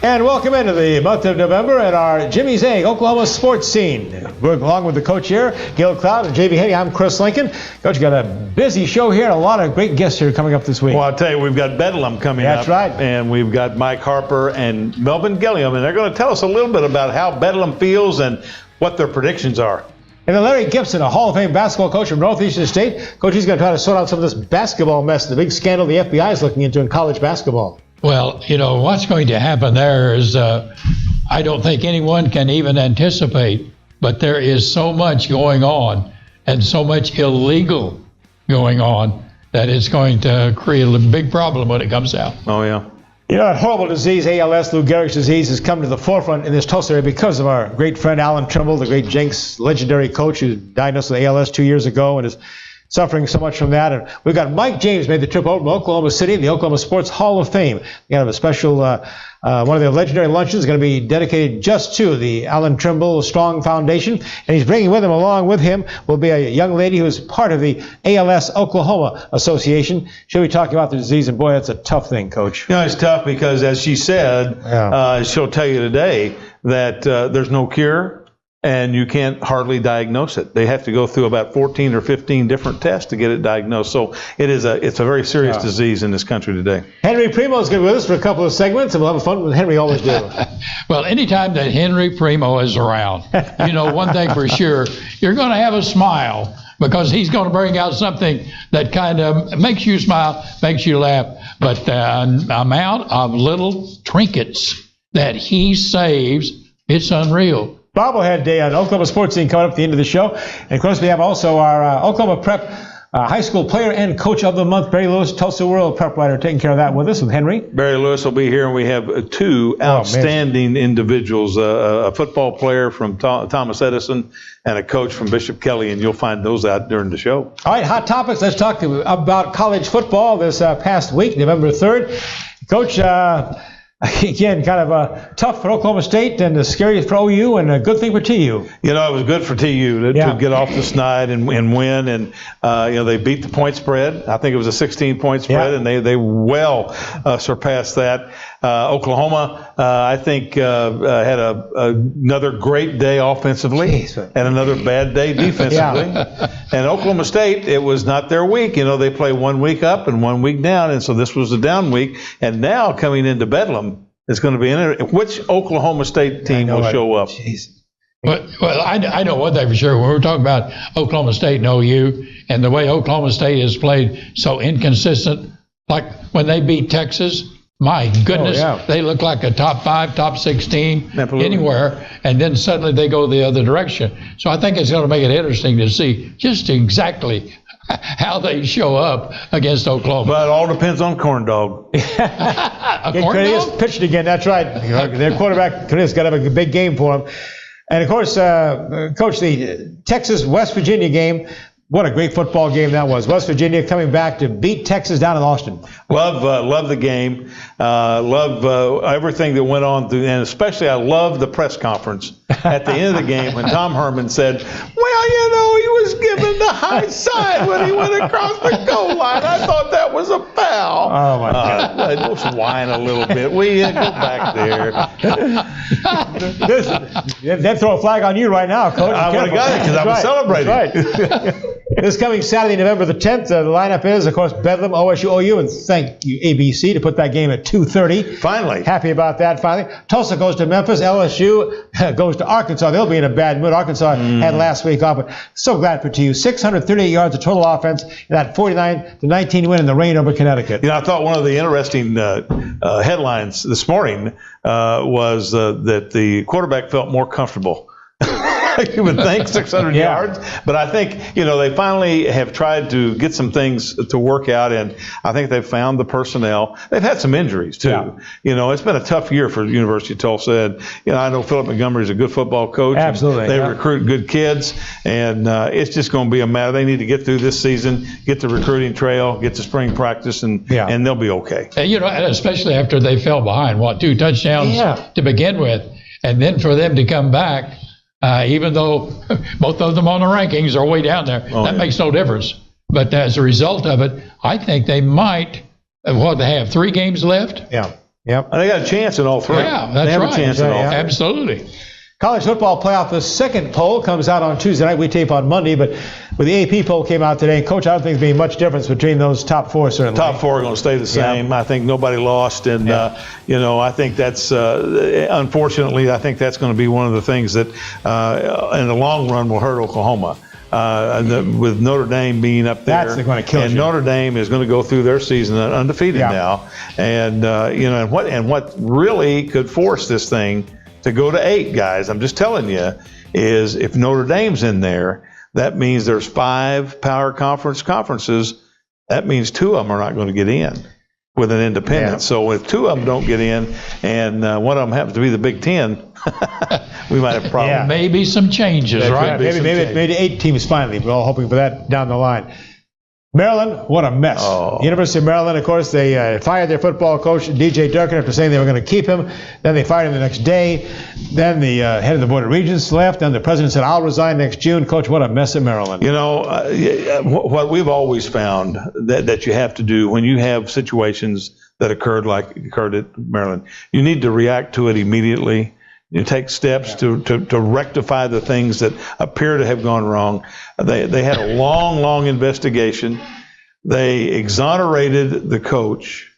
And welcome into the month of November at our Jimmy's Egg, Oklahoma Sports Scene. We're along with the coach here, Gil Cloud and JV Henry. I'm Chris Lincoln. Coach, got a busy show here and a lot of great guests here coming up this week. Well, I'll tell you, we've got Bedlam coming up. That's right. And we've got Mike Harper and Melvin Gilliam, and they're going to tell us a little bit about how Bedlam feels and what their predictions are. And then Larry Gibson, a Hall of Fame basketball coach from Northeastern State. Coach, he's going to try to sort out some of this basketball mess, the big scandal the FBI is looking into in college basketball. Well, you know, what's going to happen there is I don't think anyone can even anticipate, but there is so much going on and so much illegal going on that it's going to create a big problem when it comes out. Oh, yeah. You know, that horrible disease, ALS, Lou Gehrig's disease, has come to the forefront in this Tulsa area because of our great friend Alan Trimble, the great Jenks legendary coach who diagnosed with ALS 2 years ago and is suffering so much from that. And we've got Mike James made the trip over from Oklahoma City, the Oklahoma Sports Hall of Fame. We have a special, one of the legendary luncheons is going to be dedicated just to the Alan Trimble Strong Foundation. And he's bringing with him, along with him, will be a young lady who is part of the ALS Oklahoma Association. She'll be talking about the disease, and boy, that's a tough thing, Coach. You know, it's tough because, as she said, she'll tell you today that there's no cure. And you can't hardly diagnose it. They have to go through about 14 or 15 different tests to get it diagnosed. So it's a very serious disease in this country today. Henry Primo is going to be with us for a couple of segments, and we'll have fun with Henry always do. Well, anytime that Henry Primo is around, you know, one thing for sure, you're going to have a smile because he's going to bring out something that kind of makes you smile, makes you laugh. But the amount of little trinkets that he saves, it's unreal. Bobblehead Day on Oklahoma Sports Scene coming up at the end of the show. And, of course, we have also our Oklahoma Prep high school player and coach of the month, Barry Lewis, Tulsa World Prep writer, taking care of that with us with Henry. Barry Lewis will be here, and we have two outstanding individuals, a football player from Thomas Edison and a coach from Bishop Kelly, and you'll find those out during the show. All right, hot topics. Let's talk about college football this past week, November 3rd. Coach, again, kind of tough for Oklahoma State and scary for OU and a good thing for TU. You know, it was good for TU to get off the snide and win. And, you know, they beat the point spread. I think it was a 16-point spread, and they well surpassed that. Oklahoma, I think, had another great day offensively and another bad day defensively. And Oklahoma State, it was not their week. You know, they play 1 week up and 1 week down, and so this was a down week. And now coming into Bedlam, it's going to be which Oklahoma State team will show up. Well, I know one thing for sure. When we're talking about Oklahoma State and OU and the way Oklahoma State has played so inconsistent, like when they beat Texas, my goodness, they look like a top 5, top 16 anywhere, and then suddenly they go the other direction. So I think it's going to make it interesting to see just exactly how they show up against Oklahoma. But it all depends on Corn Dog. Cornelius pitched again. That's right. Their quarterback, Cornelius, got to have a big game for him. And, of course, Coach, the Texas-West Virginia game, what a great football game that was. West Virginia coming back to beat Texas down in Austin. Love the game. Love everything that went on, and especially I love the press conference at the end of the game when Tom Herman said, well, you know, he was given the high side when he went across the goal line. I thought that was a foul. Oh, my God. Let's whine a little bit. We go back there. They'd throw a flag on you right now, Coach. I would have got it because I was celebrating. That's right. This coming Saturday, November the 10th, the lineup is, of course, Bedlam, OSU, OU, and thank you, ABC, to put that game at 2:30. Finally. Happy about that, finally. Tulsa goes to Memphis. LSU goes to Arkansas. They'll be in a bad mood. Arkansas had last week off, but so glad for TU. 638 yards of total offense in that 49-19 win in the rain over Connecticut. You know, I thought one of the interesting headlines this morning was that the quarterback felt more comfortable. You would think 600 yards, but I think, you know, they finally have tried to get some things to work out, and I think they've found the personnel. They've had some injuries too. Yeah. You know, it's been a tough year for the University of Tulsa, and you know, I know Philip Montgomery is a good football coach. Absolutely, they recruit good kids, and it's just going to be a matter. They need to get through this season, get the recruiting trail, get to spring practice, and they'll be okay. You know, and especially after they fell behind, 2 touchdowns to begin with, and then for them to come back. Even though both of them on the rankings are way down there, that makes no difference. But as a result of it, I think they might, they have 3 games left? Yeah. Yep. And they got a chance in all three. Yeah, that's they have right. a chance in all three. Absolutely. College football playoff, the second poll comes out on Tuesday night. We tape on Monday, but with the AP poll came out today, Coach, I don't think there's been much difference between those top four, certainly. Top four are going to stay the same. Yeah. I think nobody lost, and I think that's unfortunately, I think that's going to be one of the things that in the long run will hurt Oklahoma. With Notre Dame being up there, that's going to kill and you. Notre Dame is going to go through their season undefeated now, and what really could force this thing to go to 8, guys, I'm just telling you, is if Notre Dame's in there, that means there's 5 power conferences. That means 2 of them are not going to get in with an independent. Yeah. So if 2 of them don't get in, and one of them happens to be the Big Ten, we might have a problem. Yeah. Maybe some changes, right? Maybe 8 teams finally. We're all hoping for that down the line. Maryland, what a mess. University of Maryland, of course, they fired their football coach, DJ Durkin, after saying they were going to keep him. Then they fired him the next day. Then the head of the Board of Regents left. Then the president said, I'll resign next June. Coach, what a mess at Maryland. What we've always found that you have to do when you have situations that occurred at Maryland, you need to react to it immediately. You take steps to rectify the things that appear to have gone wrong. They had a long investigation. They exonerated the coach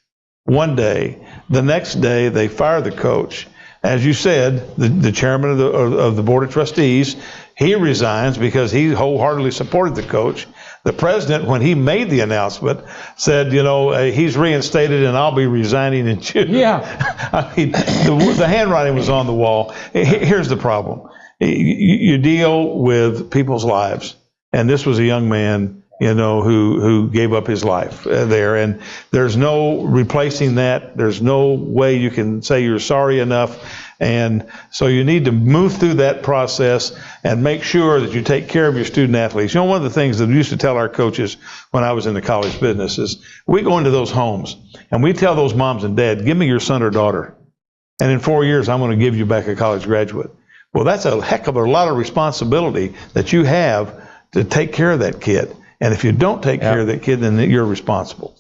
one day. The next day, they fired the coach. As you said, the chairman of the Board of Trustees, he resigns because he wholeheartedly supported the coach. The president, when he made the announcement, said, he's reinstated and I'll be resigning in June. Yeah. I mean, the handwriting was on the wall. Here's the problem. You deal with people's lives. And this was a young man, who gave up his life there. And there's no replacing that. There's no way you can say you're sorry enough. And so you need to move through that process and make sure that you take care of your student athletes. One of the things that we used to tell our coaches when I was in the college business is we go into those homes and we tell those moms and dads, give me your son or daughter. And in 4 years, I'm going to give you back a college graduate. Well, that's a heck of a lot of responsibility that you have to take care of that kid. And if you don't take care of that kid, then you're responsible.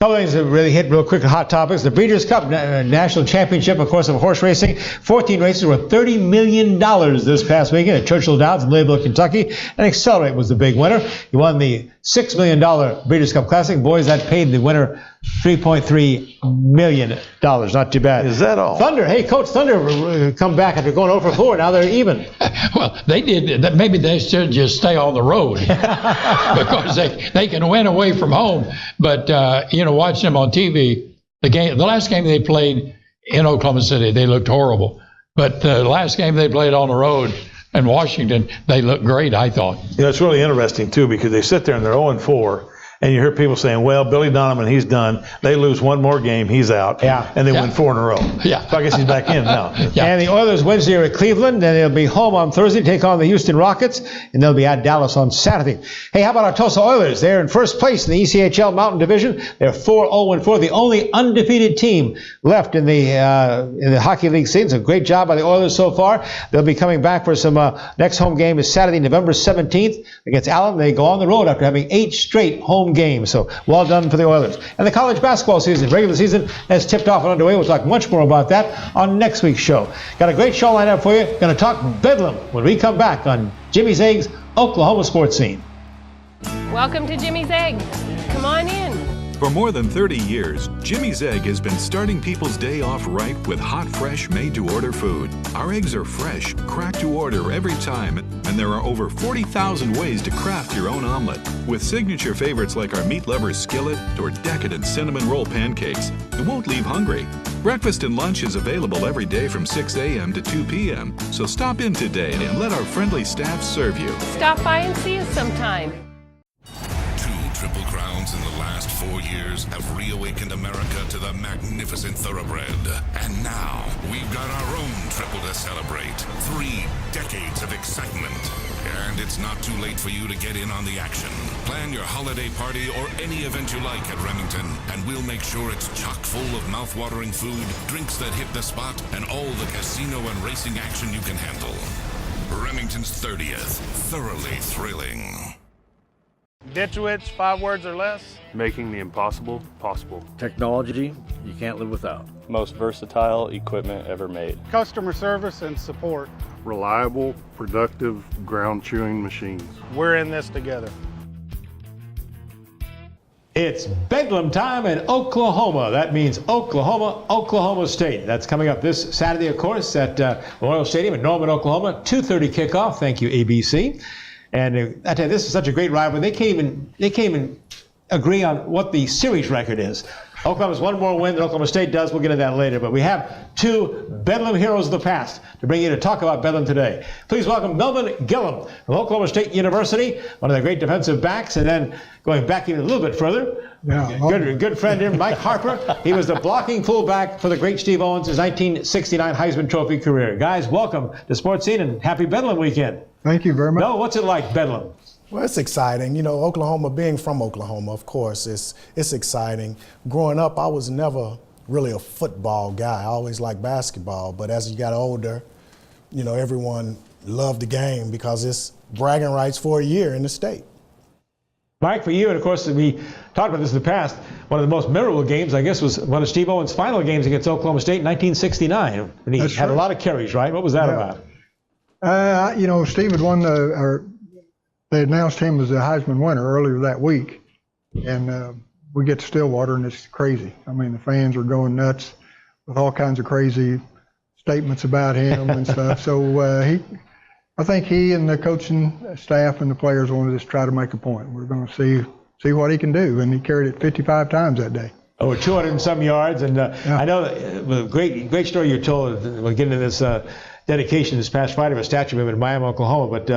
A couple things that really hit real quick, hot topics. The Breeders' Cup National Championship, of course, of horse racing. 14 races worth $30 million this past weekend at Churchill Downs in Louisville, Kentucky. And Accelerate was the big winner. He won the $6 million Breeders' Cup Classic. Boys, that paid the winner $3.3 million. Not too bad. Is that all? Thunder. Hey, Coach, Thunder come back after going 0 for 4. Now they're even. Well, they did. Maybe they should just stay on the road because they can win away from home. But, watching them on TV, the last game they played in Oklahoma City, they looked horrible. But the last game they played on the road in Washington, they looked great, I thought. It's really interesting, too, because they sit there and they're 0-4. And you hear people saying, well, Billy Donovan, he's done. They lose one more game, he's out. Yeah. And they win 4 in a row. Yeah. So I guess he's back in now. Yeah. And the Oilers Wednesday are at Cleveland, and they'll be home on Thursday to take on the Houston Rockets, and they'll be at Dallas on Saturday. Hey, how about our Tulsa Oilers? They're in first place in the ECHL Mountain Division. They're 4-0-4, the only undefeated team left in the Hockey League season. So great job by the Oilers so far. They'll be coming back for some next home game is Saturday, November 17th against Allen. They go on the road after having 8 straight home games. So well done for the Oilers. And the college basketball season, regular season, has tipped off and underway. We'll talk much more about that on next week's show. Got a great show lined up for you. Going to talk Bedlam when we come back on Jimmy Zaig's Oklahoma Sports Scene. Welcome to Jimmy's Egg. Come on in. For more than 30 years, Jimmy's Egg has been starting people's day off right with hot, fresh, made-to-order food. Our eggs are fresh, cracked to order every time, and there are over 40,000 ways to craft your own omelet. With signature favorites like our meat lover's skillet or decadent cinnamon roll pancakes, you won't leave hungry. Breakfast and lunch is available every day from 6 a.m. to 2 p.m., so stop in today and let our friendly staff serve you. Stop by and see us sometime. 2 Triple Crowns in the last 4 years have reawakened America to the magnificent thoroughbred. And now, we've got our own triple to celebrate. 3 decades of excitement. And it's not too late for you to get in on the action. Plan your holiday party or any event you like at Remington, and we'll make sure it's chock full of mouth-watering food, drinks that hit the spot, and all the casino and racing action you can handle. Remington's 30th. Thoroughly thrilling. Ditchwitch, 5 words or less. Making the impossible possible. Technology you can't live without. Most versatile equipment ever made. Customer service and support. Reliable, productive, ground-chewing machines. We're in this together. It's Bedlam time in Oklahoma. That means Oklahoma, Oklahoma State. That's coming up this Saturday, of course, at Memorial Stadium in Norman, Oklahoma. 2:30 kickoff. Thank you, ABC. And I tell you, this is such a great rivalry. They can't even agree on what the series record is. Oklahoma's one more win than Oklahoma State does. We'll get into that later. But we have two Bedlam heroes of the past to bring you to talk about Bedlam today. Please welcome Melvin Gillum from Oklahoma State University, one of the great defensive backs. And then going back even a little bit further, good friend here, Mike Harper. He was the blocking fullback for the great Steve Owens' 1969 Heisman Trophy career. Guys, welcome to Sports Scene and happy Bedlam weekend. Thank you very much. No, what's it like, Bedlam? Well, it's exciting. You know, Oklahoma, being from Oklahoma, of course, it's exciting. Growing up, I was never really a football guy. I always liked basketball. But as you got older, you know, everyone loved the game because it's bragging rights for a year in the state. Mike, for you, and of course, we talked about this in the past, one of the most memorable games, I guess, was one of Steve Owens' final games against Oklahoma State in 1969. And he had a lot of carries, right? What was that about? You know, Steve had won they announced him as the Heisman winner earlier that week. And we get to Stillwater, and it's crazy. I mean, the fans are going nuts with all kinds of crazy statements about him and stuff. So I think he and the coaching staff and the players wanted to try to make a point. We're going to see what he can do. And he carried it 55 times that day. Over 200 and some yards. And I know the great story you told, we'll get into this dedication this past Friday of a statue of him in Miami, Oklahoma. But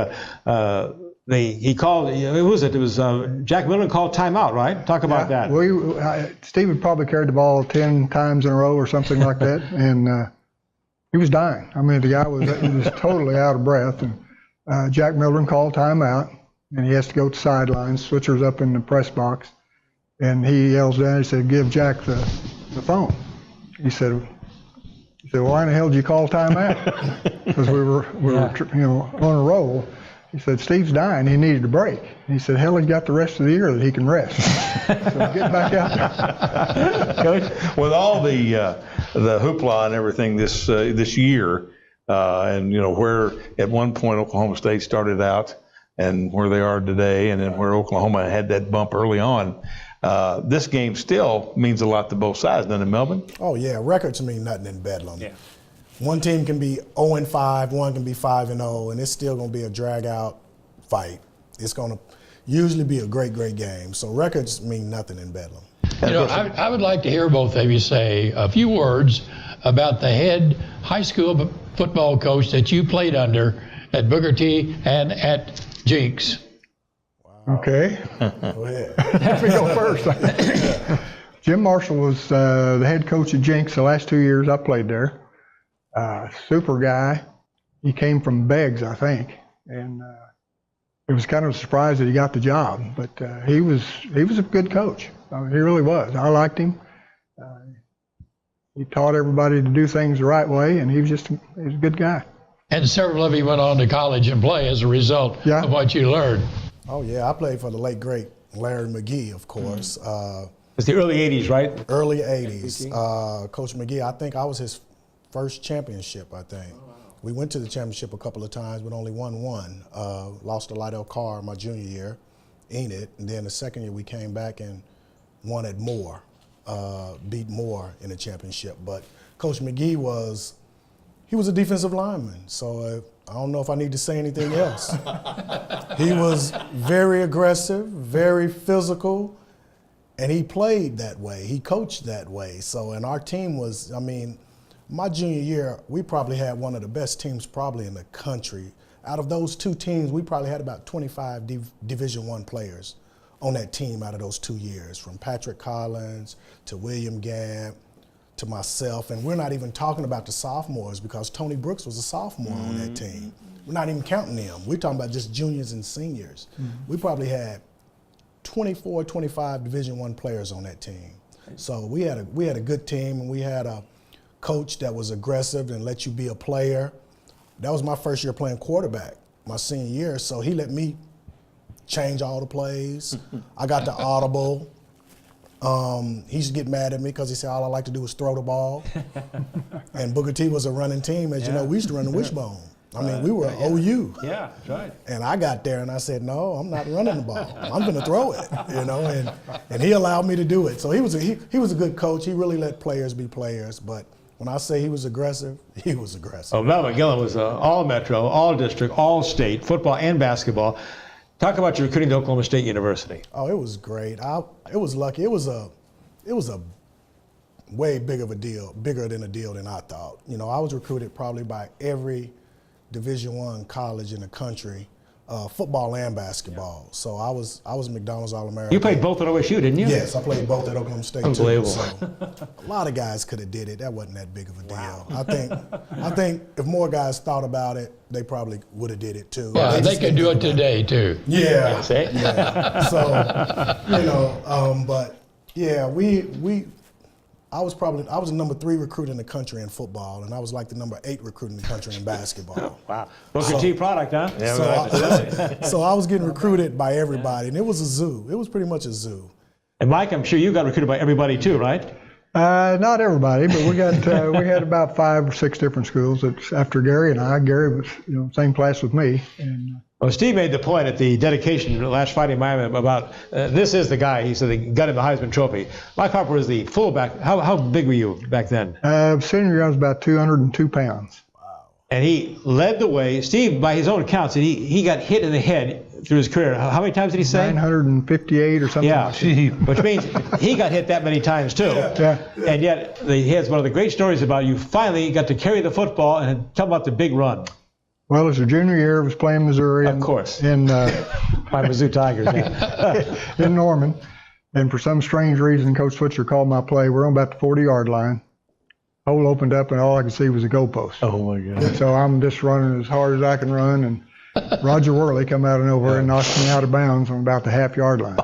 he called, who was it? It was Jack Miller called timeout, right? Talk about that. Steve had probably carried the ball 10 times in a row or something like that. And he was dying. I mean, the guy was totally out of breath. And Jack Miller called timeout, and he has to go to sidelines. Switcher's up in the press box. And he yells down, he said, "Give Jack the phone." He said, "Why in the hell did you call timeout?" Because we were on a roll. He said, "Steve's dying. He needed a break." He said, "Hell, he's got the rest of the year that he can rest." So get back out there. With all the hoopla and everything this year, and where at one point Oklahoma State started out, and where they are today, and then where Oklahoma had that bump early on. This game still means a lot to both sides, doesn't it, Melvin? Oh, yeah. Records mean nothing in Bedlam. Yeah. One team can be 0-5, one can be 5-0, and it's still going to be a drag-out fight. It's going to usually be a great game. So records mean nothing in Bedlam. I would like to hear both of you say a few words about the head high school football coach that you played under at Booker T and at Jinx. Wow. Okay. Go ahead. Let me go first. Jim Marshall was the head coach at Jinx the last 2 years I played there. Super guy. He came from Beggs, I think, and it was kind of a surprise that he got the job. But he was a good coach. I mean, he really was. I liked him. He taught everybody to do things the right way, and he was a good guy. And several of you went on to college and play as a result of what you learned. Oh yeah, I played for the late great Larry McGee, of course. It's the early '80s, right? Early '80s. Coach McGee, I think I was his first championship, I think. Oh, wow. We went to the championship a couple of times, but only won one. Lost to Lydell Carr my junior year, Enid, and then the second year we came back and won at Moore, beat Moore in the championship. But Coach McGee was a defensive lineman, so I don't know if I need to say anything else. He was very aggressive, very physical, and he played that way. He coached that way. So, and our team was, my junior year, we probably had one of the best teams probably in the country. Out of those two teams, we probably had about 25 Division I players on that team out of those 2 years, from Patrick Collins to William Gabb to myself. And we're not even talking about the sophomores because Tony Brooks was a sophomore on that team. We're not even counting them. We're talking about just juniors and seniors. We probably had 24, 25 Division I players on that team. So we had a good team, and we had a coach that was aggressive and let you be a player. That was my first year playing quarterback, my senior year, so he let me change all the plays. I got the audible. He used to get mad at me because he said all I like to do was throw the ball. And Booker T was a running team. As you know, we used to run the wishbone. I mean, we were OU. Yeah, that's right. And I got there and I said, no, I'm not running the ball. I'm going to throw it, you know, and he allowed me to do it. So he was a good coach. He really let players be players. But when I say he was aggressive, he was aggressive. Oh, Mel McGillen was all Metro, all district, all state, football and basketball. Talk about your recruiting to Oklahoma State University. Oh, it was great. It was lucky. It was a way bigger than a deal than I thought. You know, I was recruited probably by every Division I college in the country, football and basketball. So I was McDonald's All-American. You played both at OSU, didn't you? Yes, I played both at Oklahoma State Unbelievable. too. So a lot of guys could have did it. That wasn't that big of a deal. Wow. I think if more guys thought about it, they probably would have did it too. Yeah, they could do it today too. Yeah. Yeah. So, you know, but yeah, I was the number 3 recruit in the country in football, and I was like the number 8 recruit in the country in basketball. Wow. Booker T product, huh? Yeah, so I was getting recruited by everybody, and it was a zoo. It was pretty much a zoo. And Mike, I'm sure you got recruited by everybody too, right? Not everybody, but we had about 5 or 6 different schools. It's after Gary and I. Gary was, you know, same class with me. And well, Steve made the point at the dedication last Friday in Miami about this is the guy. He said they got him the Heisman Trophy. Mike Harper was the fullback. How big were you back then? Senior year, I was about 202 pounds. Wow. And he led the way. Steve, by his own accounts, he got hit in the head through his career. How many times did he say? 958 or something. Yeah, like that. Which means he got hit that many times too. Yeah. And yet he has one of the great stories about you finally got to carry the football and tell about the big run. Well, it was a junior year. I was playing Missouri. Of course. In my Mizzou Tigers. Yeah. in Norman. And for some strange reason, Coach Switzer called my play. We're on about the 40-yard line. Hole opened up, and all I could see was a goalpost. Oh, my God. So I'm just running as hard as I can run, and Roger Worley come out of nowhere and knocks me out of bounds on about the half-yard line.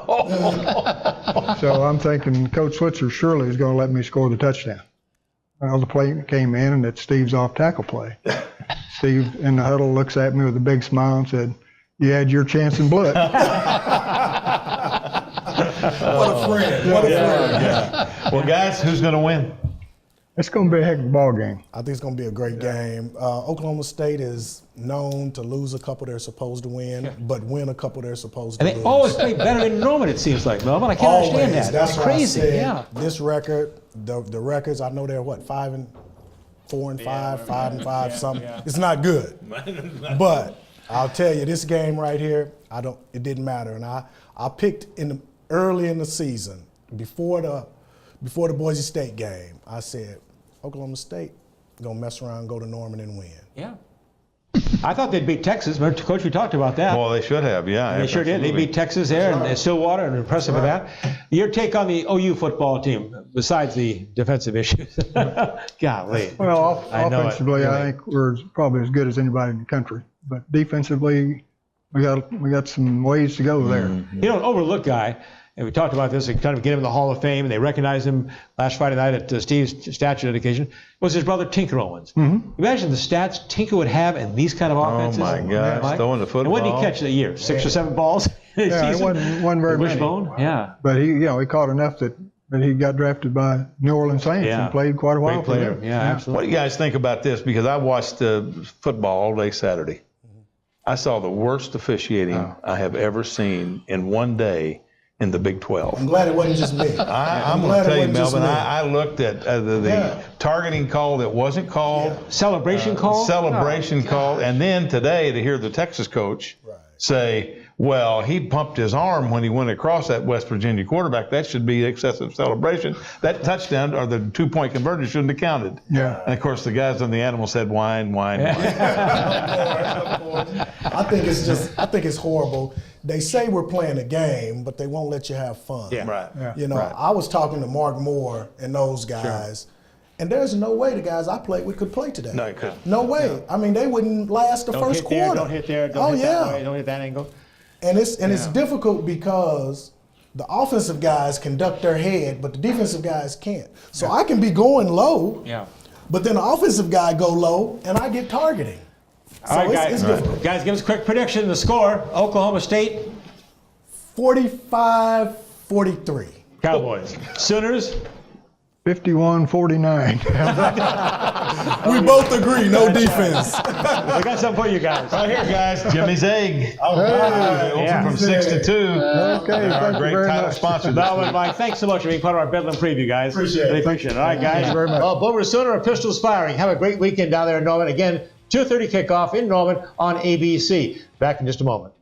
So I'm thinking Coach Switzer surely is going to let me score the touchdown. Well, the play came in, and it's Steve's off-tackle play. Steve in the huddle looks at me with a big smile and said, "You had your chance and blew it." What a friend. What a friend. Yeah. Well, guys, who's going to win? It's going to be a heck of a ball game. I think it's going to be a great game. Oklahoma State is known to lose a couple they're supposed to win, but win a couple they're supposed to lose. And they always play better in Norman, it seems like, Melvin. I can't understand that. That's it's crazy. I said, yeah. This record, the records, I know they're what, 5-4 and 5, 5 and 5, something. Yeah. It's not good. But I'll tell you, this game right here, it didn't matter. And I picked early in the season, before the Boise State game, I said, Oklahoma State gonna mess around, go to Norman and win. Yeah. I thought they'd beat Texas. Remember, Coach, we talked about that. Well, they should have, yeah. They sure did. They beat Texas there and Stillwater, and impressive with that. Your take on the OU football team, besides the defensive issues? Golly. Well, offensively, I think we're probably as good as anybody in the country. But defensively, we got some ways to go there. You know, an overlooked guy, and we talked about this, and kind of get him in the Hall of Fame, and they recognized him last Friday night at Steve's statue dedication, was his brother Tinker Owens. Imagine the stats Tinker would have in these kind of offenses. Oh, my gosh, throwing the football. And what did he catch that year? 6 or 7 balls? Yeah, it wasn't very many. Wishbone, yeah. But he caught enough that he got drafted by New Orleans Saints and played quite a while for them. them. Yeah, absolutely. What do you guys think about this? Because I watched football all day Saturday. I saw the worst officiating I have ever seen in one day in the Big 12. I'm glad it wasn't just me. I'm going to tell you, Melvin, I looked at the targeting call that wasn't called. Celebration call? Celebration call. And then today to hear the Texas coach say, well, he pumped his arm when he went across that West Virginia quarterback. That should be excessive celebration. That touchdown or the 2-point conversion shouldn't have counted. Yeah. And, of course, the guys on the animal said, whine. Of course. I think it's horrible. They say we're playing a game, but they won't let you have fun. Yeah. Right. Yeah. You know, I was talking to Mark Moore and those guys, and there's no way the guys I played with could play today. No, you couldn't. No way. No. I mean, they wouldn't last the first quarter. Don't hit there. Don't hit that way. Don't hit that angle. And it's difficult because the offensive guys can duck their head, but the defensive guys can't. So I can be going low, but then the offensive guy go low, and I get targeting. So all right, it's difficult. Guys, give us a quick prediction. The score, Oklahoma State 45-43. Cowboys. Sooners. 51-49. We both agree, no defense. We got something for you guys. Right here, guys. Jimmy's Egg. From 6 to 2. Okay, Our great title much. sponsor. Melvin and Mike, thanks so much for being part of our Bedlam preview, guys. Really appreciate it. All right, guys. Thank you very much. Boomer Sooner or pistols firing. Have a great weekend down there in Norman. Again, 2:30 kickoff in Norman on ABC. Back in just a moment.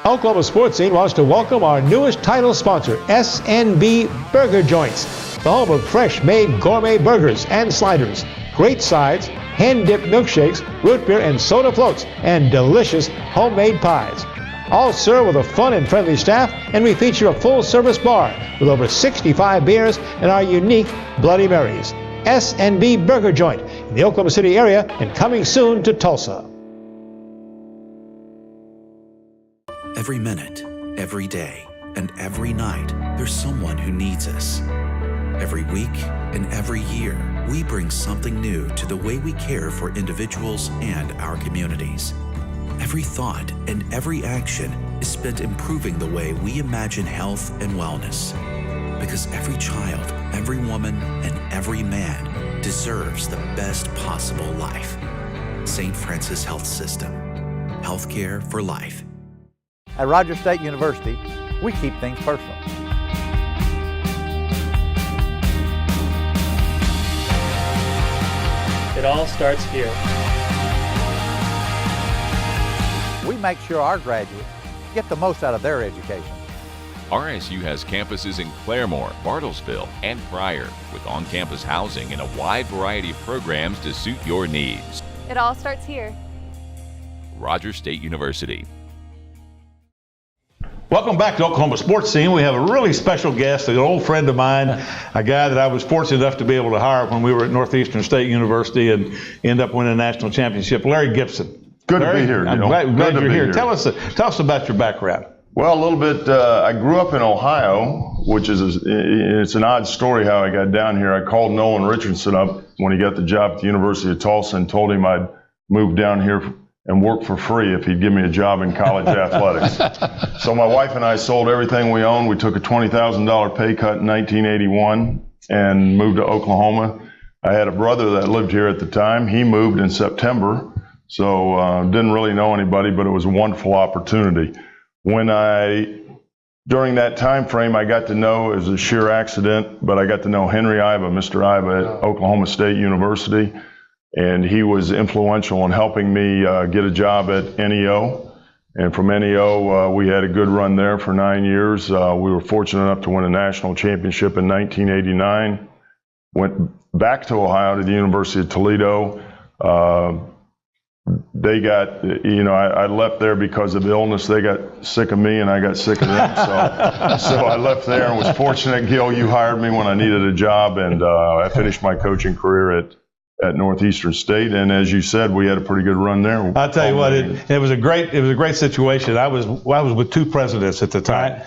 Oklahoma Sports Scene wants to welcome our newest title sponsor, SNB Burger Joints, the home of fresh-made gourmet burgers and sliders, great sides, hand-dipped milkshakes, root beer and soda floats, and delicious homemade pies. All served with a fun and friendly staff, and we feature a full-service bar with over 65 beers and our unique Bloody Marys. SNB Burger Joint in the Oklahoma City area and coming soon to Tulsa. Every minute, every day, and every night, there's someone who needs us. Every week and every year, we bring something new to the way we care for individuals and our communities. Every thought and every action is spent improving the way we imagine health and wellness. Because every child, every woman, and every man deserves the best possible life. St. Francis Health System. Healthcare for life. At Rogers State University, we keep things personal. It all starts here. We make sure our graduates get the most out of their education. RSU has campuses in Claremore, Bartlesville, and Pryor, with on-campus housing and a wide variety of programs to suit your needs. It all starts here. Rogers State University. Welcome back to Oklahoma Sports Scene. We have a really special guest, an old friend of mine, a guy that I was fortunate enough to be able to hire when we were at Northeastern State University and end up winning a national championship, Larry Gibson. Good Larry, to be here. I'm glad you're here. Tell us about your background. Well, a little bit. I grew up in Ohio, which is it's an odd story how I got down here. I called Nolan Richardson up when he got the job at the University of Tulsa and told him I'd move down here and work for free if he'd give me a job in college athletics. So my wife and I sold everything we owned. We took a $20,000 pay cut in 1981 and moved to Oklahoma. I had a brother that lived here at the time. He moved in September, so didn't really know anybody, but it was a wonderful opportunity. During that time frame, I got to know, it was a sheer accident, but I got to know Henry Iba, Mr. Iba at Oklahoma State University. And he was influential in helping me get a job at NEO. And from NEO, we had a good run there for 9 years. We were fortunate enough to win a national championship in 1989. Went back to Ohio to the University of Toledo. They got, I left there because of illness. They got sick of me and I got sick of them. So I left there and was fortunate, Gil, you hired me when I needed a job. And I finished my coaching career at Northeastern State, and as you said, we had a pretty good run there. I'll tell you what, it was a great situation. I was with two presidents at the time.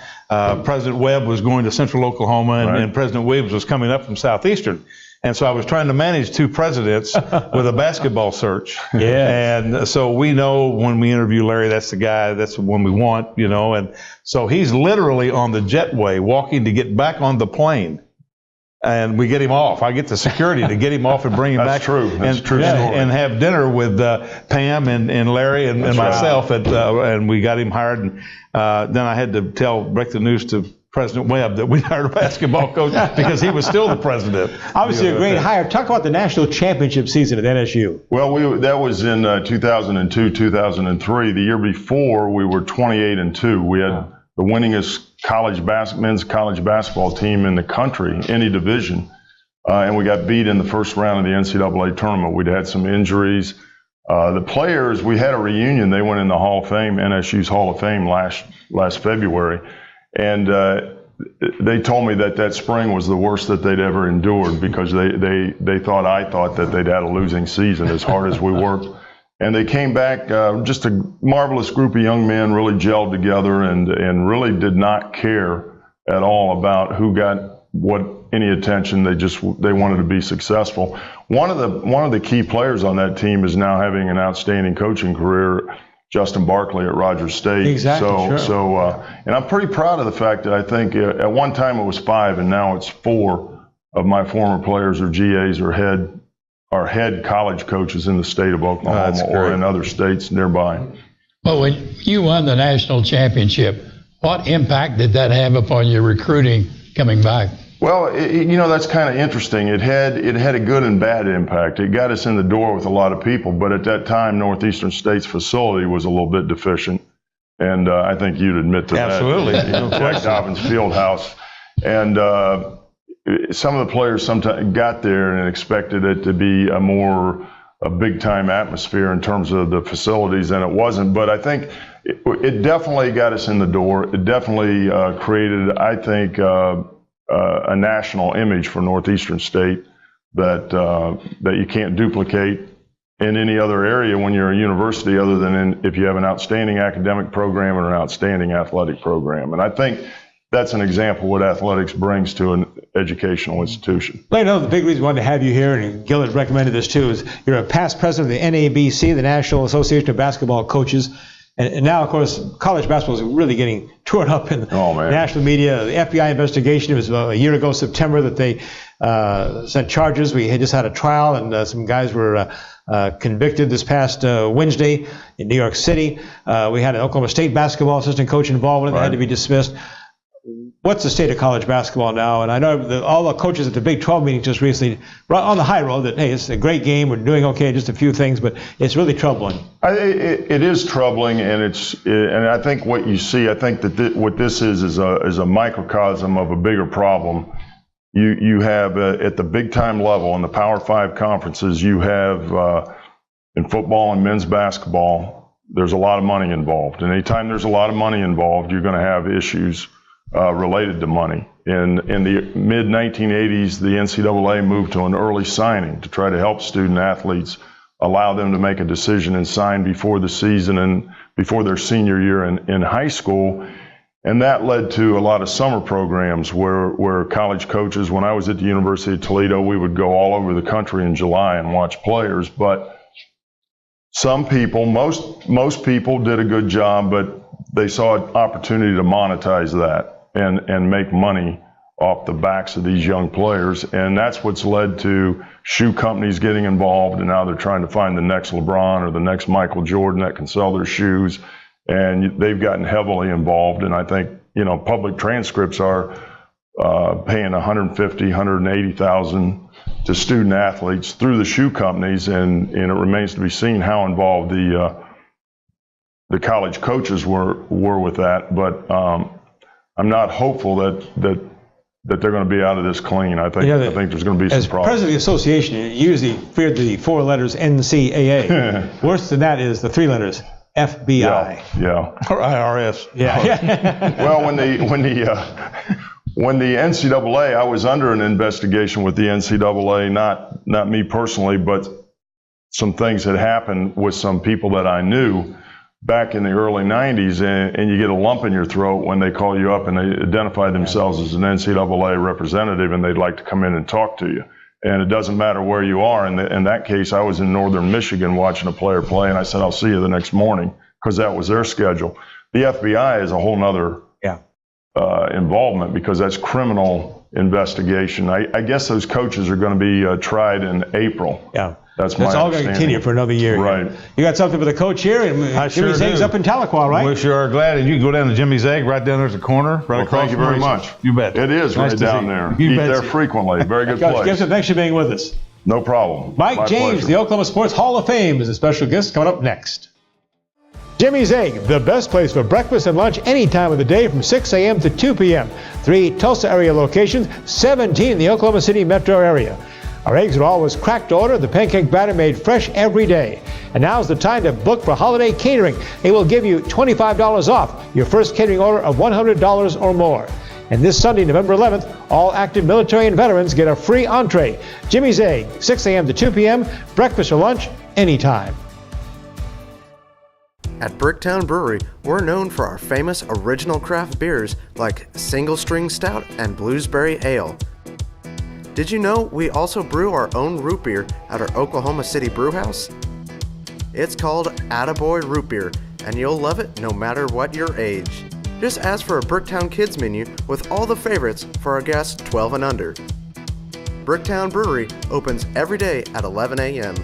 President Webb was going to Central Oklahoma, and President Williams was coming up from Southeastern. And so I was trying to manage two presidents with a basketball search. Yeah. And so we know when we interview Larry, that's the guy, that's the one we want, And so he's literally on the jetway walking to get back on the plane. And we get him off. I get the security to get him off and bring him back. That's true story. And have dinner with Pam and Larry and myself. And we got him hired. And then I had to break the news to President Webb that we hired a basketball coach because he was still the president. Obviously a great hire. Talk about the national championship season at NSU. Well, that was in 2002, 2003. The year before, we were 28-2. We had the winningest men's college basketball team in the country, any division, and we got beat in the first round of the NCAA tournament. We'd had some injuries. The players, we had a reunion. They went in the Hall of Fame, NSU's Hall of Fame last February, and they told me that spring was the worst that they'd ever endured because I thought that they'd had a losing season as hard as we worked. And they came back, just a marvelous group of young men, really gelled together and really did not care at all about who got any attention. They wanted to be successful. One of the key players on that team is now having an outstanding coaching career. Justin Barkley at Rogers State. Exactly. And I'm pretty proud of the fact that I think at one time it was 5 and now it's 4 of my former players or GAs or head college coaches in the state of Oklahoma or in other states nearby. Well, when you won the national championship, what impact did that have upon your recruiting coming back? Well, that's kind of interesting. It had a good and bad impact. It got us in the door with a lot of people, but at that time, Northeastern State's facility was a little bit deficient, and I think you'd admit to that. Absolutely. Jack Dobbins Fieldhouse, and some of the players sometimes got there and expected it to be a big-time atmosphere in terms of the facilities, and it wasn't. But I think it definitely got us in the door. It definitely created, I think, a national image for Northeastern State that you can't duplicate in any other area when you're a university, other than if you have an outstanding academic program and an outstanding athletic program. And I think that's an example of what athletics brings to an educational institution. Well, the big reason we wanted to have you here, and Gil had recommended this too, is you're a past president of the NABC, the National Association of Basketball Coaches. And now, of course, college basketball is really getting torn up in the national media. The FBI investigation, it was about a year ago, September, that they sent charges. We had just had a trial, and some guys were convicted this past Wednesday in New York City. We had an Oklahoma State basketball assistant coach involved in it that had to be dismissed. What's the state of college basketball now? And I know all the coaches at the Big 12 meeting just recently on the high road that, hey, it's a great game, we're doing okay, just a few things, but it's really troubling. It is troubling, and I think what you see, I think that what this is a microcosm of a bigger problem. You have at the big time level in the Power 5 conferences, you have in football and men's basketball, there's a lot of money involved. And anytime there's a lot of money involved, you're going to have issues related to money. In the mid-1980s, the NCAA moved to an early signing to try to help student athletes, allow them to make a decision and sign before the season and before their senior year in high school. And that led to a lot of summer programs where college coaches, when I was at the University of Toledo, we would go all over the country in July and watch players. But some people, most people did a good job, but they saw an opportunity to monetize that and make money off the backs of these young players. And that's what's led to shoe companies getting involved, and now they're trying to find the next LeBron or the next Michael Jordan that can sell their shoes. And they've gotten heavily involved. And I think, public transcripts are paying $150,000, $180,000 to student athletes through the shoe companies. And it remains to be seen how involved the college coaches were with that. But I'm not hopeful that they're going to be out of this clean. I think there's going to be some problems. As president of the association, you usually feared the 4 letters NCAA. Worse than that is the 3 letters FBI. Yeah. Or IRS. Yeah. Well, when the NCAA, I was under an investigation with the NCAA, not me personally, but some things had happened with some people that I knew back in the early 90s, and you get a lump in your throat when they call you up and they identify themselves as an NCAA representative and they'd like to come in and talk to you. And it doesn't matter where you are. In that case, I was in northern Michigan watching a player play, and I said, I'll see you the next morning, because that was their schedule. The FBI is a whole nother involvement, because that's criminal investigation. I guess those coaches are going to be tried in April. Yeah. That's my all going to continue for another year. Right. You got something for the coach here, and Jimmy's Egg's up in Tahlequah, right? We sure are glad. And you can go down to Jimmy's Egg right down there at the corner, right across. Thank you very much. You bet. It is nice right down there. Eat there frequently. Very good place. Thanks for being with us. No problem. Mike James, the Oklahoma Sports Hall of Fame, is a special guest coming up next. Jimmy's Egg, the best place for breakfast and lunch any time of the day from 6 a.m. to 2 p.m. 3 Tulsa area locations, 17 in the Oklahoma City metro area. Our eggs are always cracked to order, the pancake batter made fresh every day. And now's the time to book for holiday catering. It will give you $25 off your first catering order of $100 or more. And this Sunday, November 11th, all active military and veterans get a free entree. Jimmy's Egg, 6 a.m. to 2 p.m., breakfast or lunch, anytime. At Bricktown Brewery, we're known for our famous original craft beers like Single String Stout and Bluesberry Ale. Did you know we also brew our own root beer at our Oklahoma City brew house? It's called Attaboy Root Beer, and you'll love it no matter what your age. Just ask for a Bricktown Kids menu with all the favorites for our guests 12 and under. Bricktown Brewery opens every day at 11 a.m.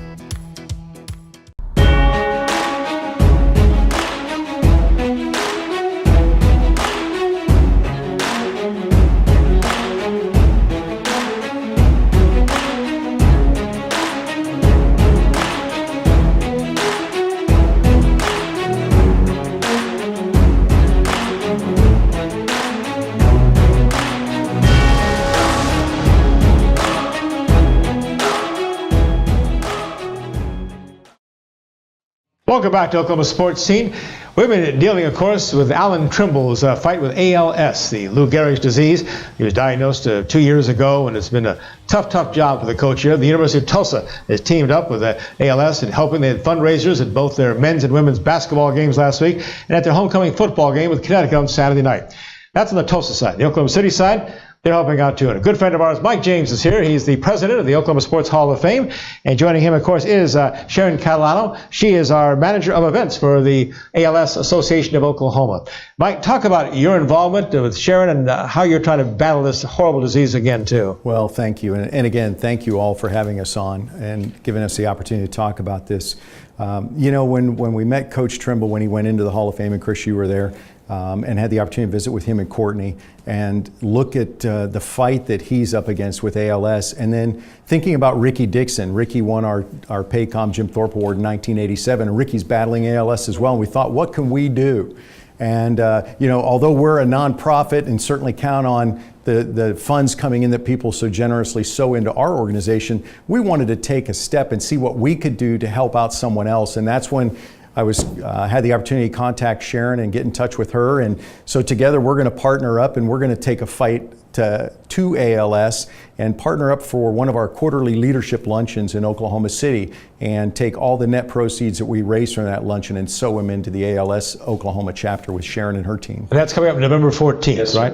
Welcome back to Oklahoma Sports Scene. We've been dealing, of course, with Alan Trimble's fight with ALS, the Lou Gehrig's disease. He was diagnosed 2 years ago, and it's been a tough job for the coach here. The University of Tulsa has teamed up with ALS and helping. They had fundraisers at both their men's and women's basketball games last week and at their homecoming football game with Connecticut on Saturday night. That's on the Tulsa side. The Oklahoma City side, they're helping out too. And a good friend of ours, Mike James, is here. He's the president of the Oklahoma Sports Hall of Fame. And joining him, of course, is Sharon Catalano. She is our manager of events for the ALS Association of Oklahoma. Mike, talk about your involvement with Sharon and how you're trying to battle this horrible disease again, too. Well, thank you. And again, thank you all for having us on and giving us the opportunity to talk about this. When we met Coach Trimble when he went into the Hall of Fame, and Chris, you were there, and had the opportunity to visit with him and Courtney and look at the fight that he's up against with ALS, and then thinking about Ricky Dixon. Ricky won our Paycom Jim Thorpe Award in 1987, and Ricky's battling ALS as well, and we thought, what can we do? And although we're a nonprofit and certainly count on the funds coming in that people so generously sow into our organization, we wanted to take a step and see what we could do to help out someone else, and that's when I had the opportunity to contact Sharon and get in touch with her, and so together we're going to partner up and we're going to take a fight to ALS and partner up for one of our quarterly leadership luncheons in Oklahoma City and take all the net proceeds that we raise from that luncheon and sow them into the ALS Oklahoma chapter with Sharon and her team. And that's coming up November 14th, yes, right?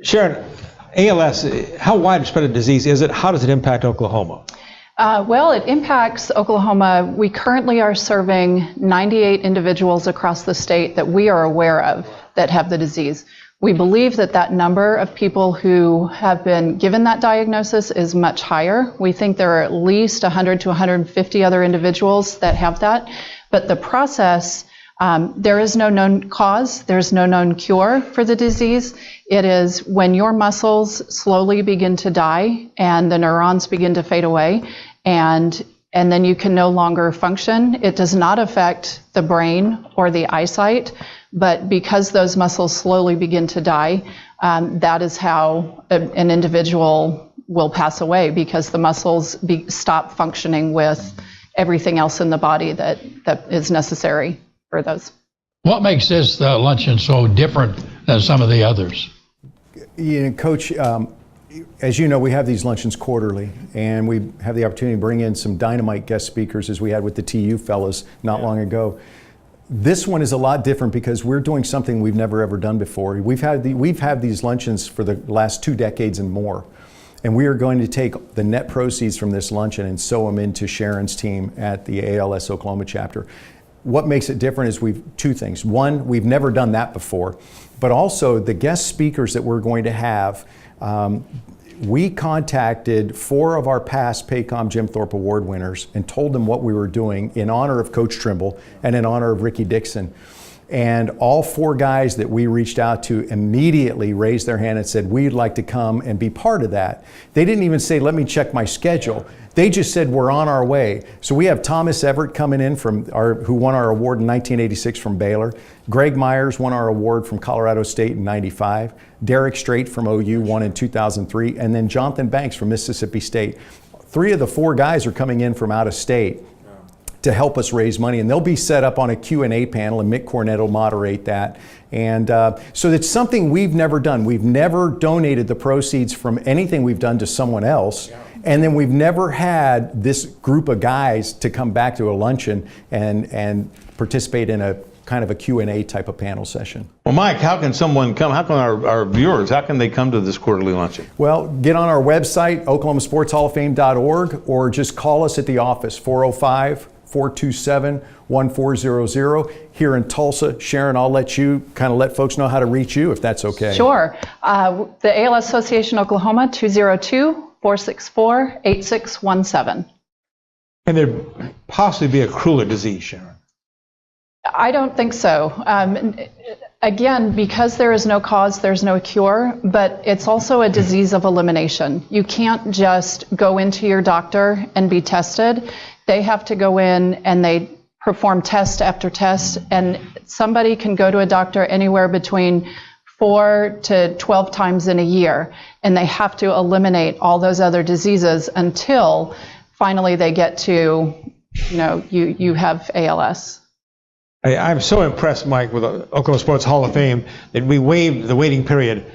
Sharon, ALS, how widespread a disease is it? How does it impact Oklahoma? Well, it impacts Oklahoma. We currently are serving 98 individuals across the state that we are aware of that have the disease. We believe that number of people who have been given that diagnosis is much higher. We think there are at least 100 to 150 other individuals that have that. But the process, there is no known cause, there's no known cure for the disease. It is when your muscles slowly begin to die and the neurons begin to fade away, and then you can no longer function. It does not affect the brain or the eyesight, but because those muscles slowly begin to die, that is how an individual will pass away, because the muscles stop functioning with everything else in the body that is necessary for those. What makes this luncheon so different than some of the others? Coach, as you know, we have these luncheons quarterly, and we have the opportunity to bring in some dynamite guest speakers, as we had with the TU fellas not long ago. This one is a lot different because we're doing something we've never ever done before. We've had these luncheons for the last 2 decades and more, and we are going to take the net proceeds from this luncheon and sow them into Sharon's team at the ALS Oklahoma chapter. What makes it different is two things. One, we've never done that before, but also the guest speakers that we're going to have. We contacted 4 of our past Paycom Jim Thorpe Award winners and told them what we were doing in honor of Coach Trimble and in honor of Ricky Dixon. And all 4 guys that we reached out to immediately raised their hand and said, we'd like to come and be part of that. They didn't even say, let me check my schedule. They just said, we're on our way. So we have Thomas Everett coming in who won our award in 1986 from Baylor. Greg Myers won our award from Colorado State in 95. Derek Strait from OU won in 2003. And then Jonathan Banks from Mississippi State. 3 of the 4 guys are coming in from out of state to help us raise money, and they'll be set up on a Q&A panel, and Mick Cornett will moderate that. And so it's something we've never done. We've never donated the proceeds from anything we've done to someone else, and then we've never had this group of guys to come back to a luncheon and participate in a kind of a Q&A type of panel session. Well, Mike, how can someone come? How can our viewers, how can they come to this quarterly luncheon? Well, get on our website, oklahomasportshalloffame.org, or just call us at the office, 405 427-1400. Here in Tulsa, Sharon, I'll let you kind of let folks know how to reach you, if that's okay. Sure. The ALS Association Oklahoma, 202-464-8617. Can there possibly be a crueler disease, Sharon? I don't think so. Again, because there is no cause, there's no cure, but it's also a disease of elimination. You can't just go into your doctor and be tested. They have to go in and they perform test after test, and somebody can go to a doctor anywhere between 4 to 12 times in a year, and they have to eliminate all those other diseases until finally they get to, you have ALS. I'm so impressed, Mike, with the Oklahoma Sports Hall of Fame that we waived the waiting period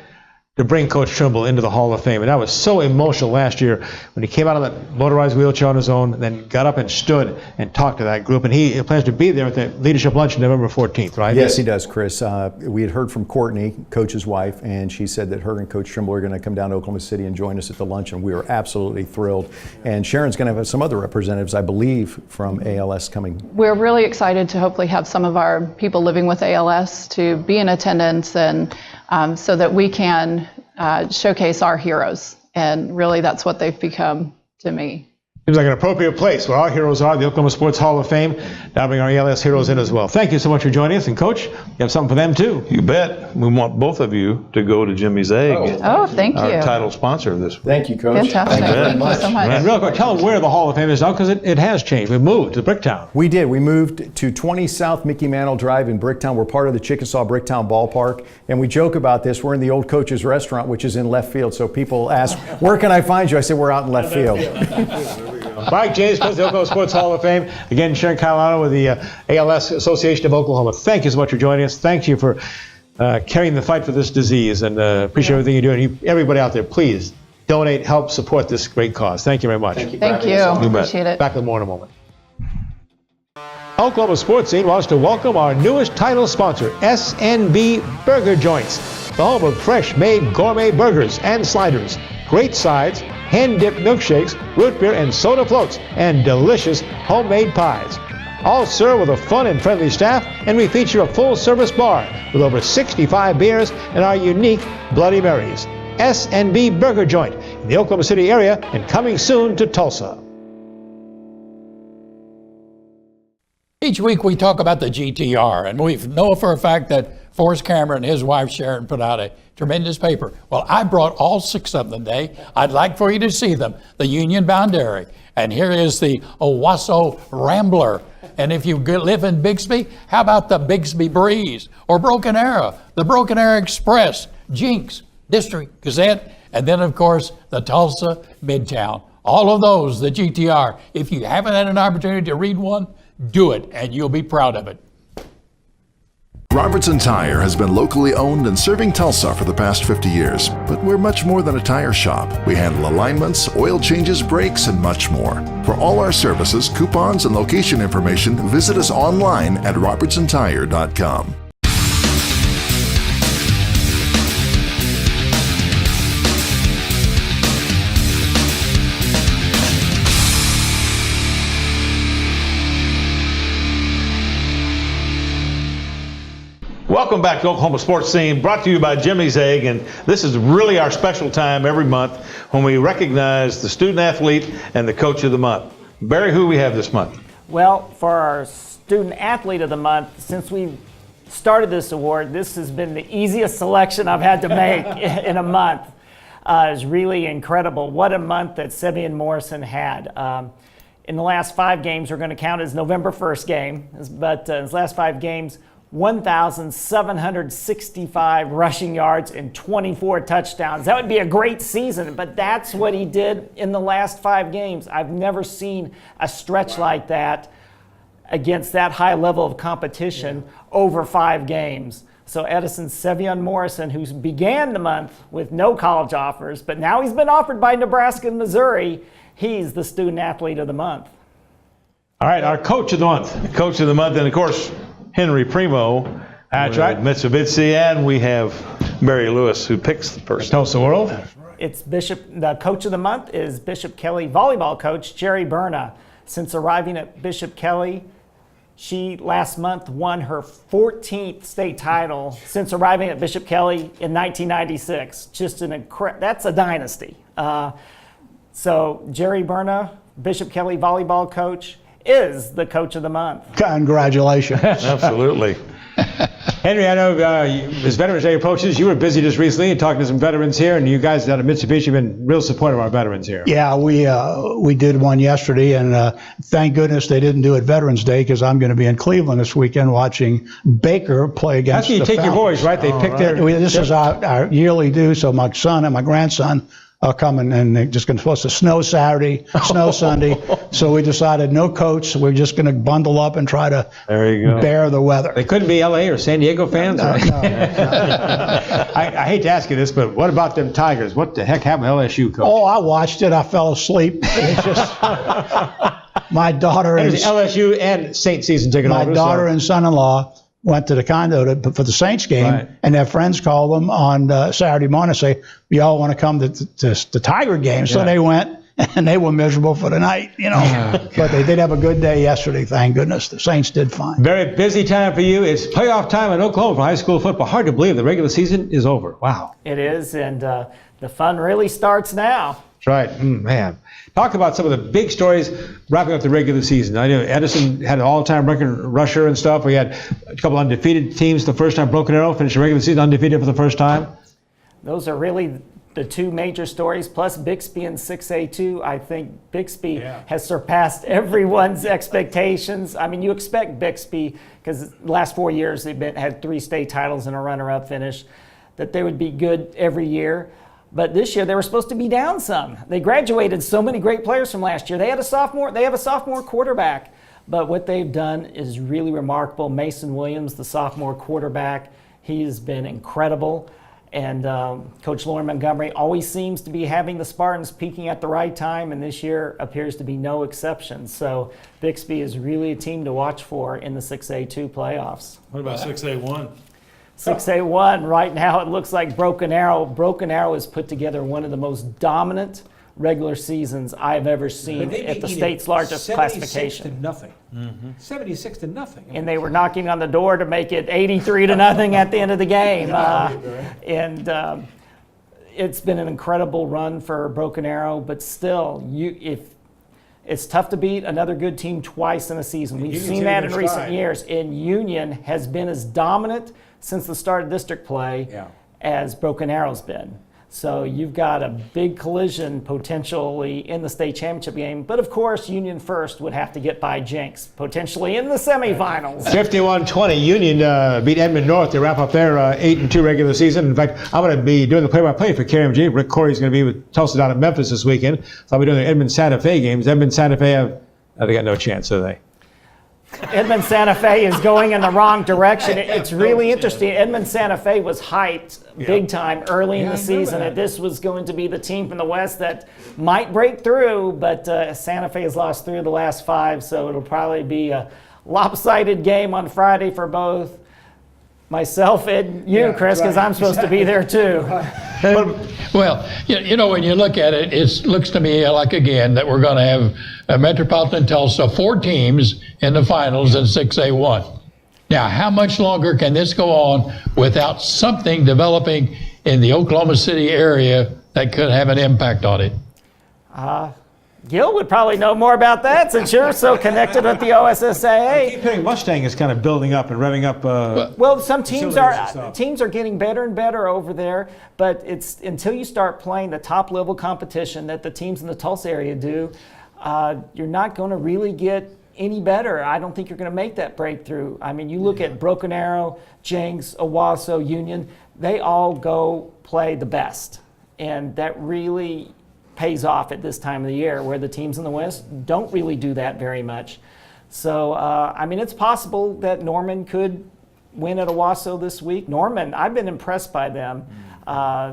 to bring Coach Trimble into the Hall of Fame. And that was so emotional last year when he came out of that motorized wheelchair on his own, and then got up and stood and talked to that group. And he plans to be there at the leadership lunch November 14th, right? Yes, he does, Chris. We had heard from Courtney, Coach's wife, and she said that her and Coach Trimble are going to come down to Oklahoma City and join us at the lunch, and we were absolutely thrilled. And Sharon's going to have some other representatives, I believe, from ALS coming. We're really excited to hopefully have some of our people living with ALS to be in attendance, and so that we can showcase our heroes. And really, that's what they've become to me. Seems like an appropriate place where our heroes are, the Oklahoma Sports Hall of Fame. Now bring our ALS heroes in as well. Thank you so much for joining us. And Coach, you have something for them too. You bet. We want both of you to go to Jimmy's Egg. Oh, thank you. Our title sponsor of this week. Thank you, Coach. Fantastic. Thank you so much. And real quick, tell them where the Hall of Fame is now, because it has changed. We moved to Bricktown. We did. We moved to 20 South Mickey Mantle Drive in Bricktown. We're part of the Chickasaw Bricktown Ballpark. And we joke about this. We're in the old Coach's Restaurant, which is in left field. So people ask, where can I find you? I said, we're out in left field. Mike James, President of the Oklahoma Sports Hall of Fame. Again, Sharon Catalano with the ALS Association of Oklahoma. Thank you so much for joining us. Thank you for carrying the fight for this disease, and appreciate everything you do. And everybody out there, please donate, help, support this great cause. Thank you very much. Thank you. Appreciate it. Back with more in a moment. Oklahoma Sports Scene wants to welcome our newest title sponsor, SNB Burger Joints, the home of fresh-made gourmet burgers and sliders, great sides, hand-dipped milkshakes, root beer and soda floats, and delicious homemade pies. All served with a fun and friendly staff, and we feature a full-service bar with over 65 beers and our unique Bloody Marys. SNB Burger Joint in the Oklahoma City area and coming soon to Tulsa. Each week we talk about the GTR, and we know for a fact that Forrest Cameron and his wife Sharon put out a tremendous paper. Well, I brought all 6 of them today. I'd like for you to see them. The Union Bound Dairy, and here is the Owasso Rambler. And if you live in Bixby, how about the Bixby Breeze or Broken Arrow, the Broken Arrow Express, Jinx, District Gazette, and then of course the Tulsa Midtown. All of those, the GTR. If you haven't had an opportunity to read one, do it, and you'll be proud of it. Robertson Tire has been locally owned and serving Tulsa for the past 50 years, but we're much more than a tire shop. We handle alignments, oil changes, brakes, and much more. For all our services, coupons, and location information, visit us online at robertsontire.com. Welcome back to Oklahoma Sports Scene, brought to you by Jimmy's Egg, and this is really our special time every month when we recognize the student athlete and the coach of the month. Barry, who we have this month? Well, for our student athlete of the month, since we started this award, this has been the easiest selection I've had to make in a month. It's really incredible. What a month that Sevian Morrison had. In the last 5 games, we're going to count as November 1st game, but in his last 5 games, 1,765 rushing yards and 24 touchdowns. That would be a great season, but that's what he did in the last 5 games. I've never seen a stretch like that against that high level of competition over 5 games. So Edison Sevian Morrison, who began the month with no college offers, but now he's been offered by Nebraska and Missouri, he's the student athlete of the month. All right, our coach of the month. Coach of the month, and of course, Henry Primo. That's right. Mitsubishi, and we have Barry Lewis, who picks the person. Tulsa World. It's Bishop. The coach of the month is Bishop Kelly volleyball coach Jerry Berna. Since arriving at Bishop Kelly, she last month won her 14th state title since arriving at Bishop Kelly in 1996. Just that's a dynasty. So Jerry Berna, Bishop Kelly volleyball coach, is the coach of the month. Congratulations. Absolutely. Henry, I know as Veterans Day approaches, you were busy just recently and talking to some veterans here, and you guys down at Mitsubishi have been real supportive of our veterans here. Yeah, we did one yesterday, and thank goodness they didn't do it Veterans Day, because I'm going to be in Cleveland this weekend watching Baker play against the That's how you take Falcons. your boys, right? They pick their... This is our yearly due, so my son and my grandson are coming, and they're just going to supposed to snow Saturday, snow Sunday. So we decided no coats. We're just going to bundle up and try to bear the weather. They couldn't be LA or San Diego fans? No. I hate to ask you this, but what about them Tigers? What the heck happened to LSU, Coach? Oh, I watched it. I fell asleep. It's just my daughter and and LSU and Saint season ticket my holders. daughter and son-in-law went to the condo for the Saints game, Right. and their friends called them on Saturday morning and say, "We all want to come to the Tiger game." So they went, and they were miserable for the night, But they did have a good day yesterday, thank goodness. The Saints did fine. Very busy time for you. It's playoff time in Oklahoma for high school football. Hard to believe the regular season is over. Wow. It is, and the fun really starts now. That's right. Man. Talk about some of the big stories wrapping up the regular season. I know Edison had an all-time record rusher and stuff. We had a couple undefeated teams the first time. Broken Arrow finished the regular season undefeated for the first time. Those are really the two major stories, plus Bixby and 6A2. I think Bixby has surpassed everyone's expectations. I mean, you expect Bixby, because the last 4 years they've had 3 state titles and a runner-up finish, that they would be good every year. But this year they were supposed to be down some. They graduated so many great players from last year. They have a sophomore quarterback. But what they've done is really remarkable. Mason Williams, the sophomore quarterback, he's been incredible. And Coach Lauren Montgomery always seems to be having the Spartans peaking at the right time, and this year appears to be no exception. So Bixby is really a team to watch for in the 6A2 playoffs. What about 6A1? 6A1, right now it looks like Broken Arrow. Broken Arrow has put together one of the most dominant regular seasons I've ever seen at the state's largest classification. 76 to nothing. 76 to nothing. And they were knocking on the door to make it 83 to nothing at the end of the game. It's been an incredible run for Broken Arrow, but still, it's tough to beat another good team twice in a season. We've seen that in recent years. And Union has been as dominant since the start of district play as Broken Arrow's been. So you've got a big collision potentially in the state championship game. But of course, Union first would have to get by Jenks, potentially in the semifinals. 51-20, Union beat Edmond North to wrap up their 8-2 regular season. In fact, I'm going to be doing the play-by-play for KMG. Rick Corey's going to be with Tulsa down at Memphis this weekend. So I'll be doing the Edmond Santa Fe games. Edmond Santa Fe, they got no chance, do they? Edmond Santa Fe is going in the wrong direction. It's really interesting. Edmond Santa Fe was hyped big time early in the season that this was going to be the team from the West that might break through, but Santa Fe has lost 3 of the last 5, so it'll probably be a lopsided game on Friday for both myself and you, Chris, because I'm supposed to be there too. Well, when you look at it, it looks to me like, again, that we're going to have Metropolitan Tulsa, 4 teams in the finals in 6A1. Now, how much longer can this go on without something developing in the Oklahoma City area that could have an impact on it? Gil would probably know more about that since you're so connected with the OSSAA. I keep hearing Mustang is kind of building up and revving up. Well, some teams are getting better and better over there, but it's until you start playing the top level competition that the teams in the Tulsa area do, you're not going to really get any better. I don't think you're going to make that breakthrough. I mean, you look at Broken Arrow, Jenks, Owasso, Union, they all go play the best, and that really pays off at this time of the year, where the teams in the West don't really do that very much. So, it's possible that Norman could win at Owasso this week. Norman, I've been impressed by them.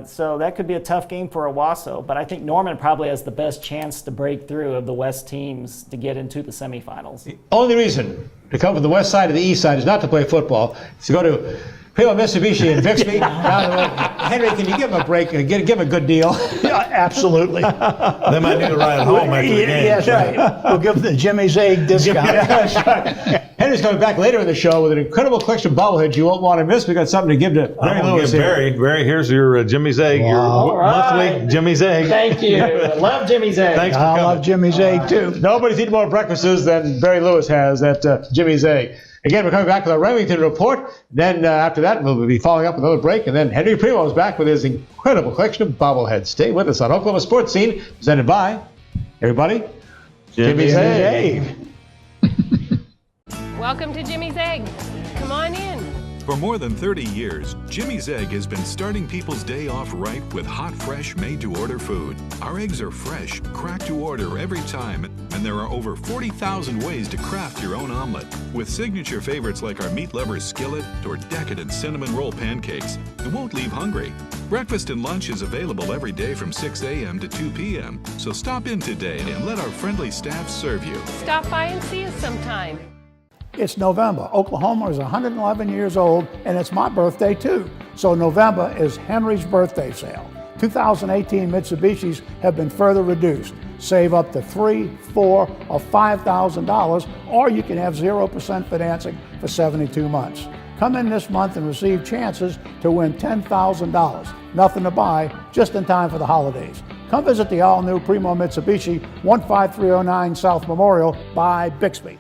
So that could be a tough game for Owasso, but I think Norman probably has the best chance to break through of the West teams to get into the semifinals. The only reason to come from the west side to the east side is not to play football. It's to go to Primo Mitsubishi in Bixby. Henry, can you give him a break? Give him a good deal. Yeah, absolutely. They might need a ride home after the game. Yes, right. We'll give the Jimmy's Egg discount. That's right. Henry's coming back later in the show with an incredible collection of bobbleheads you won't want to miss. We got something to give to Barry Lewis here. Barry, here's your Jimmy's Egg, your monthly Jimmy's Egg. Thank you. I love Jimmy's Egg. Thanks for I coming. love Jimmy's Egg, too. Nobody's eaten more breakfasts than Barry Lewis has at Jimmy's Egg. Again, we're coming back with our Remington report. Then after that, we'll be following up with another break. And then Henry Primo is back with his incredible collection of bobbleheads. Stay with us on Oklahoma Sports Scene, presented by, everybody, Jimmy's Egg. Welcome to Jimmy's Egg. Come on in. For more than 30 years, Jimmy's Egg has been starting people's day off right with hot, fresh, made-to-order food. Our eggs are fresh, cracked to order every time, and there are over 40,000 ways to craft your own omelet. With signature favorites like our meat lovers skillet or decadent cinnamon roll pancakes, it won't leave hungry. Breakfast and lunch is available every day from 6 a.m. to 2 p.m., so stop in today and let our friendly staff serve you. Stop by and see us sometime. It's November. Oklahoma is 111 years old, and it's my birthday too. So November is Henry's birthday sale. 2018 Mitsubishis have been further reduced. Save up to $3,000, $4,000, or $5,000, or you can have 0% financing for 72 months. Come in this month and receive chances to win $10,000. Nothing to buy, just in time for the holidays. Come visit the all-new Primo Mitsubishi, 15309 South Memorial by Bixby.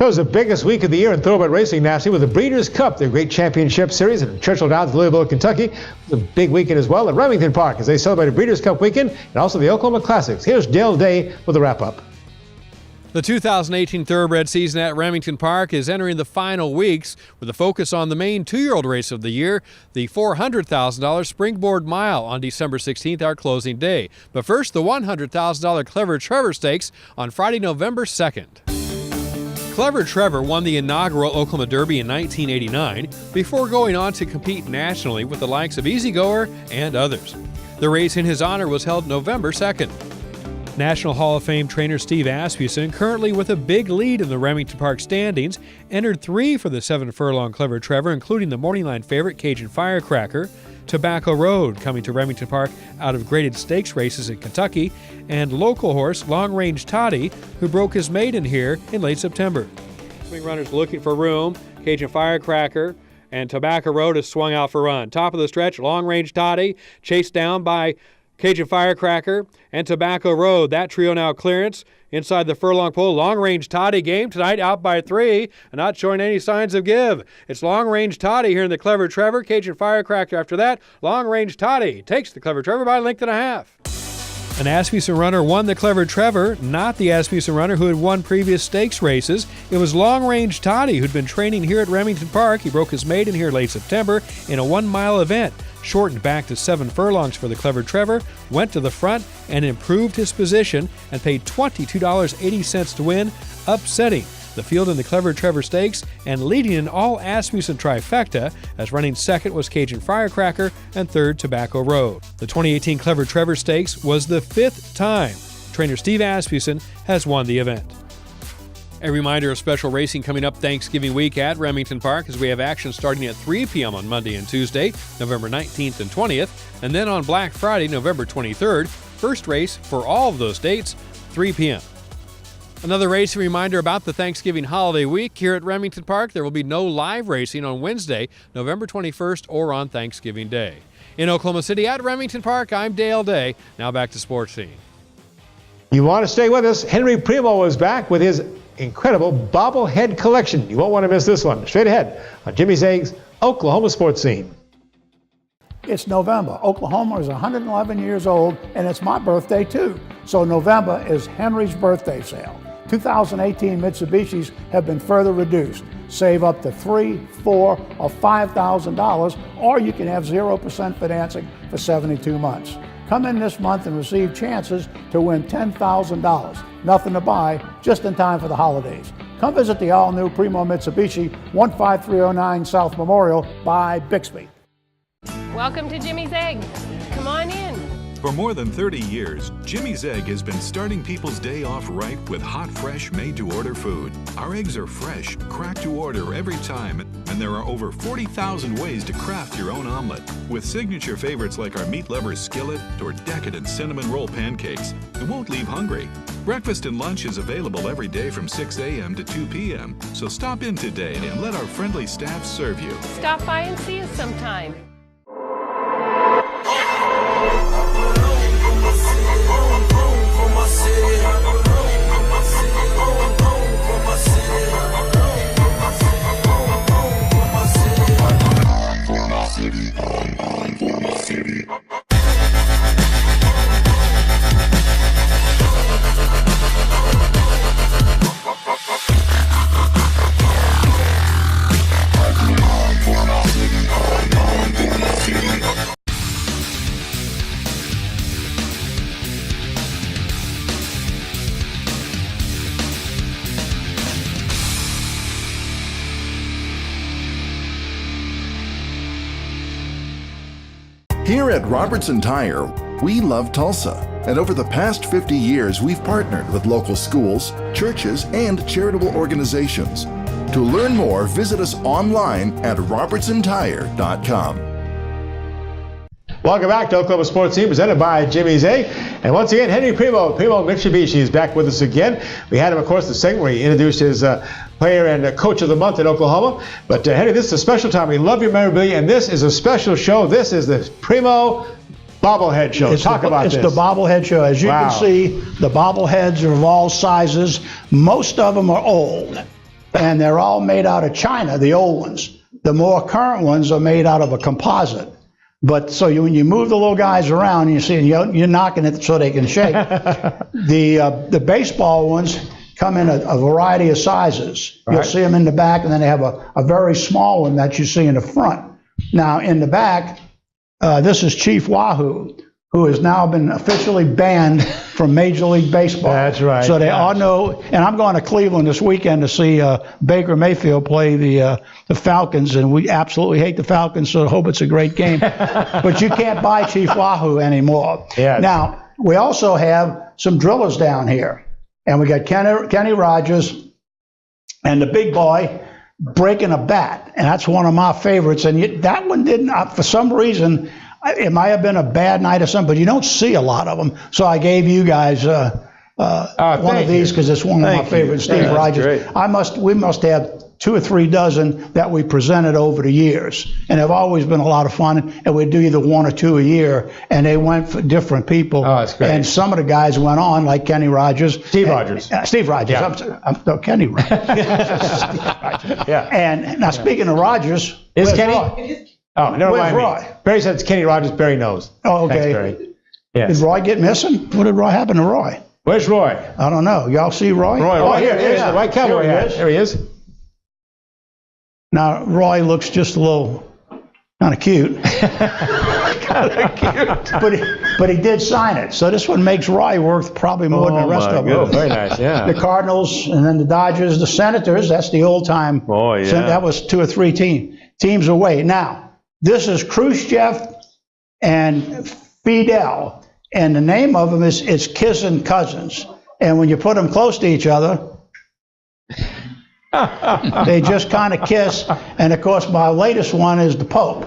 It was the biggest week of the year in thoroughbred racing, Nasty, with the Breeders' Cup, their great championship series in Churchill Downs, Louisville, Kentucky. It was a big weekend as well at Remington Park as they celebrated Breeders' Cup weekend and also the Oklahoma Classics. Here's Dale Day with a wrap-up. The 2018 thoroughbred season at Remington Park is entering the final weeks with a focus on the main two-year-old race of the year, the $400,000 Springboard Mile on December 16th, our closing day. But first, the $100,000 Clever Trevor Stakes on Friday, November 2nd. Clever Trevor won the inaugural Oklahoma Derby in 1989 before going on to compete nationally with the likes of Easygoer and others. The race in his honor was held November 2nd. National Hall of Fame trainer Steve Asmussen, currently with a big lead in the Remington Park standings, entered 3 for the 7-furlong Clever Trevor, including the morning line favorite Cajun Firecracker, Tobacco Road coming to Remington Park out of graded stakes races in Kentucky, and local horse Long Range Toddy, who broke his maiden here in late September. Swing runners looking for room, Cajun Firecracker and Tobacco Road has swung out for run. Top of the stretch, Long Range Toddy, chased down by Cajun Firecracker and Tobacco Road. That trio now clearance inside the furlong pole. Long Range Toddy game tonight out by 3 and not showing any signs of give. It's Long Range Toddy here in the Clever Trevor. Cajun Firecracker after that. Long Range Toddy takes the Clever Trevor by a length and a half. An Asmussen runner won the Clever Trevor, not the Asmussen runner who had won previous stakes races. It was Long Range Toddy who'd been training here at Remington Park. He broke his maiden here late September in a 1-mile event. Shortened back to 7 furlongs for the Clever Trevor, went to the front and improved his position and paid $22.80 to win, upsetting the field in the Clever Trevor Stakes and leading an all Asmussen trifecta, as running second was Cajun Firecracker and third Tobacco Road. The 2018 Clever Trevor Stakes was the 5th time trainer Steve Asmussen has won the event. A reminder of special racing coming up Thanksgiving week at Remington Park as we have action starting at 3 p.m. on Monday and Tuesday, November 19th and 20th, and then on Black Friday, November 23rd. First race for all of those dates, 3 p.m. Another racing reminder about the Thanksgiving holiday week here at Remington Park. There will be no live racing on Wednesday, November 21st, or on Thanksgiving Day. In Oklahoma City at Remington Park, I'm Dale Day. Now back to Sports Scene. You want to stay with us? Henry Primo is back with his incredible bobblehead collection. You won't want to miss this one. Straight ahead on Jimmy's Eggs, Oklahoma Sports Scene. It's November. Oklahoma is 111 years old, and it's my birthday too. So November is Henry's birthday sale. 2018 Mitsubishis have been further reduced. Save up to $3,000, $4,000, or $5,000, or you can have 0% financing for 72 months. Come in this month and receive chances to win $10,000. Nothing to buy, just in time for the holidays. come visit the all-new Primo Mitsubishi 15309 South Memorial by Bixby. Welcome to Jimmy's Egg. Come on in. For more than 30 years, Jimmy's Egg has been starting people's day off right with hot, fresh, made-to-order food. Our eggs are fresh, cracked to order every time, and there are over 40,000 ways to craft your own omelet. With signature favorites like our meat lovers skillet or decadent cinnamon roll pancakes, it won't leave hungry. Breakfast and lunch is available every day from 6 a.m. to 2 p.m., so stop in today and let our friendly staff serve you. Stop by and see us sometime. Here at Robertson Tire, we love Tulsa. And over the past 50 years, we've partnered with local schools, churches, and charitable organizations. To learn more, visit us online at robertsontire.com. Welcome back to Oklahoma Sports Scene, presented by Jimmy's Egg. And once again, Henry Primo Mitsubishi is back with us again. We had him, of course, the segment where he introduced his player and coach of the month in Oklahoma. But Henry, this is a special time. We love your memorabilia, and this is a special show. This is the Primo bobblehead show. Talk about this. It's the bobblehead show. As you can see, the bobbleheads are of all sizes. Most of them are old, and they're all made out of China, the old ones. The more current ones are made out of a composite. But so when you move the little guys around, you see, you're knocking it so they can shake. The baseball ones come in a variety of sizes. Right. You'll see them in the back, and then they have a very small one that you see in the front. Now, in the back, this is Chief Wahoo, who has now been officially banned from Major League Baseball. That's right. So they all know, and I'm going to Cleveland this weekend to see Baker Mayfield play the Falcons, and we absolutely hate the Falcons, so I hope it's a great game. But you can't buy Chief Wahoo anymore. Yes. Now, we also have some drillers down here, and we got Kenny Rogers and the big boy breaking a bat, and that's one of my favorites. And that one didn't, for some reason, it might have been a bad night or something, but you don't see a lot of them. So I gave you guys one of these because it's one of my favorites, Steve Rogers. We must have 2 or 3 dozen that we presented over the years, and have always been a lot of fun. And we do either 1 or 2 a year, and they went for different people. Oh, that's great. And some of the guys went on, like Kenny Rogers, Steve Rogers. No, Kenny Rogers. Steve Rogers. Yeah. And now speaking of Rogers, is Kenny? Oh, never mind. Roy? Barry said it's Kenny Rogers. Barry knows. Oh, okay. Thanks, Barry. Yes. Did Roy get missing? What did Roy happen to Roy? Where's Roy? I don't know. Y'all see Roy? Here it is. The white cowboy hat. There he is. Now, Roy looks just a little kind of cute. But he did sign it. So this one makes Roy worth probably more than the rest of them. Oh, very nice, yeah. The Cardinals, and then the Dodgers, the Senators, that's the old time. Oh, yeah. That was 2 or 3 teams away. Now, this is Khrushchev and Fidel, and the name of them is kissing cousins. And when you put them close to each other, they just kind of kiss. And of course, my latest one is the Pope.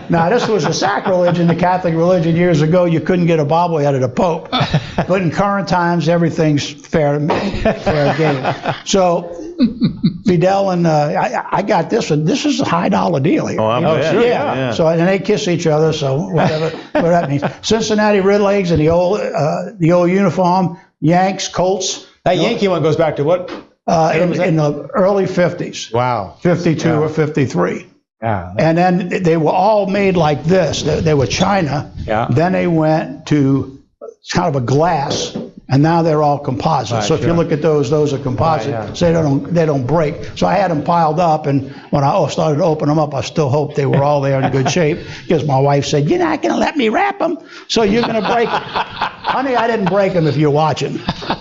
Now, this was a sacrilege in the Catholic religion years ago. You couldn't get a bobblehead of the Pope. But in current times, everything's fair game. So Fidel and I got this one. This is a $high deal here. Oh, I'm sure. Yeah. So and they kiss each other. So whatever that means. Cincinnati Redlegs in the old uniform. Yanks, Colts. That Yankee one goes back to what? In the early 50s. Wow. 52 or 53. Yeah. And then they were all made like this. They were China. Yeah. Then they went to kind of a glass, and now they're all composite. Right, so if you look at those are composite. Right, yeah. So they don't break. So I had them piled up, and when I started to open them up, I still hoped they were all there in good shape, because my wife said, "You're not going to let me wrap them, so you're going to break them." Honey, I didn't break him if you're watching.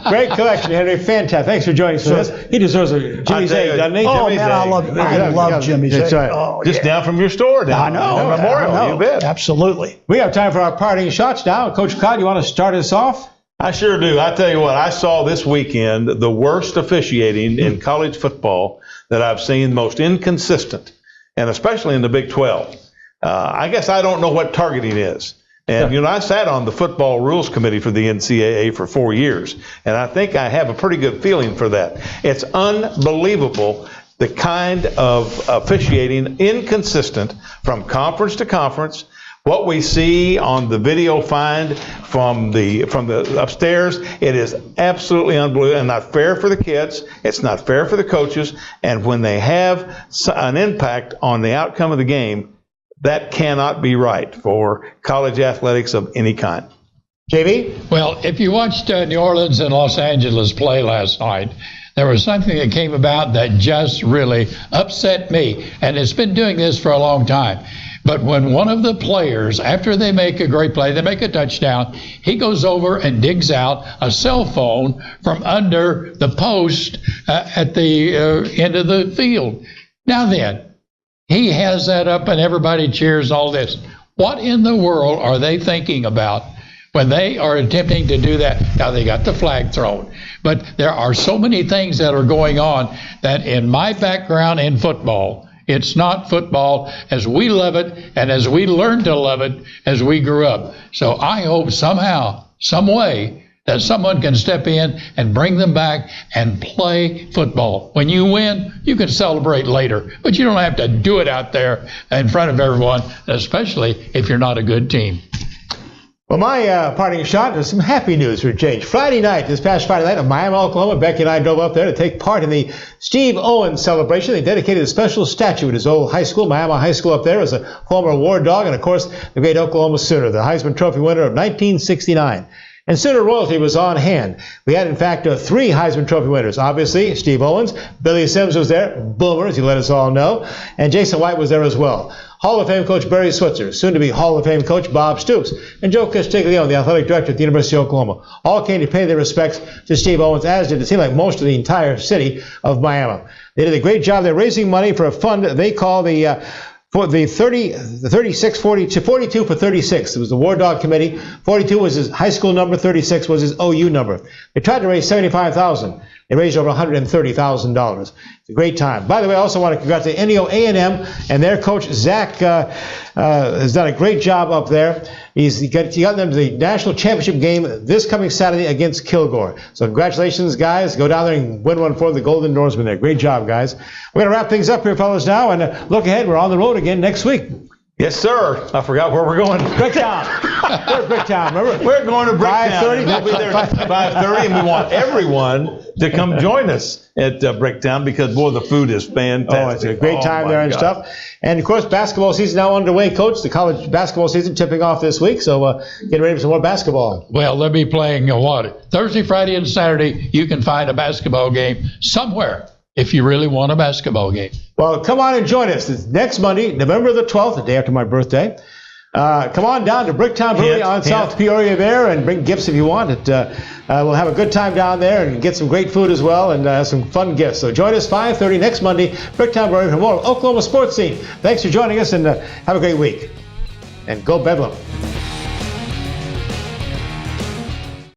Great collection, Henry. Fantastic. Thanks for joining us. He deserves a Jimmy's Egg, doesn't he? Oh, Jimmy's man, Egg. I love Jimmy's Egg. That's right. Oh, Just down from your store down. I know. Memorial, I know. you bet. Absolutely. We have time for our parting shots now. Coach Cott, you want to start us off? I sure do. I tell you what, I saw this weekend the worst officiating in college football that I've seen, most inconsistent, and especially in the Big 12. I guess I don't know what targeting is. And, you know, I sat on the football rules committee for the NCAA for 4 years, and I think I have a pretty good feeling for that. It's unbelievable the kind of officiating inconsistent from conference to conference. What we see on the video find from the upstairs, it is absolutely unbelievable and not fair for the kids. It's not fair for the coaches. And when they have an impact on the outcome of the game, that cannot be right for college athletics of any kind. JV? Well, if you watched New Orleans and Los Angeles play last night, there was something that came about that just really upset me. And it's been doing this for a long time. But when one of the players, after they make a great play, they make a touchdown, he goes over and digs out a cell phone from under the post at the end of the field. Now then, he has that up and everybody cheers all this. What in the world are they thinking about when they are attempting to do that? Now, they got the flag thrown, but there are so many things that are going on that in my background in football, it's not football as we love it and as we learned to love it as we grew up. So I hope somehow, some way, that someone can step in and bring them back and play football. When you win, you can celebrate later, but you don't have to do it out there in front of everyone, especially if you're not a good team. Well, my parting shot is some happy news for a change. Friday night, this past Friday night in Miami, Oklahoma, Becky and I drove up there to take part in the Steve Owens celebration. They dedicated a special statue at his old high school, Miami High School up there, as a former war dog, and of course, the great Oklahoma Sooner, the Heisman Trophy winner of 1969. And Sooner royalty was on hand. We had, in fact, 3 Heisman Trophy winners. Obviously, Steve Owens, Billy Sims was there, Boomer, as he let us all know, and Jason White was there as well. Hall of Fame coach Barry Switzer, soon-to-be Hall of Fame coach Bob Stoops, and Joe Castiglione, the athletic director at the University of Oklahoma, all came to pay their respects to Steve Owens, as did, it seemed like, most of the entire city of Miami. They did a great job. They're raising money for a fund they call the 42 for 36. It was the War Dog Committee. 42 was his high school number. 36 was his OU number. They tried to raise $75,000. They raised over $130,000. It's a great time. By the way, I also want to congratulate NEO A&M and their coach, Zach, has done a great job up there. He got them to the national championship game this coming Saturday against Kilgore. So congratulations, guys. Go down there and win one for the Golden Norsemen there. Great job, guys. We're going to wrap things up here, fellas, now, and look ahead. We're on the road again next week. Yes, sir. I forgot where we're going. Bricktown. Where's Bricktown? Remember? We're going to Bricktown. 5:30. We'll be there at 5:30, and we want everyone to come join us at Bricktown because, boy, the food is fantastic. Oh, it's a great time there and stuff. And, of course, basketball season now underway, Coach. The college basketball season tipping off this week, so getting ready for some more basketball. Well, they'll be playing Thursday, Friday, and Saturday. You can find a basketball game somewhere if you really want a basketball game. Well, come on and join us. It's next Monday, November the 12th, the day after my birthday. Come on down to Bricktown Brewery on South Peoria there and bring gifts if you want. We'll have a good time down there and get some great food as well and some fun gifts. So join us 5:30 next Monday, Bricktown Brewery for more Oklahoma Sports Scene. Thanks for joining us and have a great week. And go Bedlam.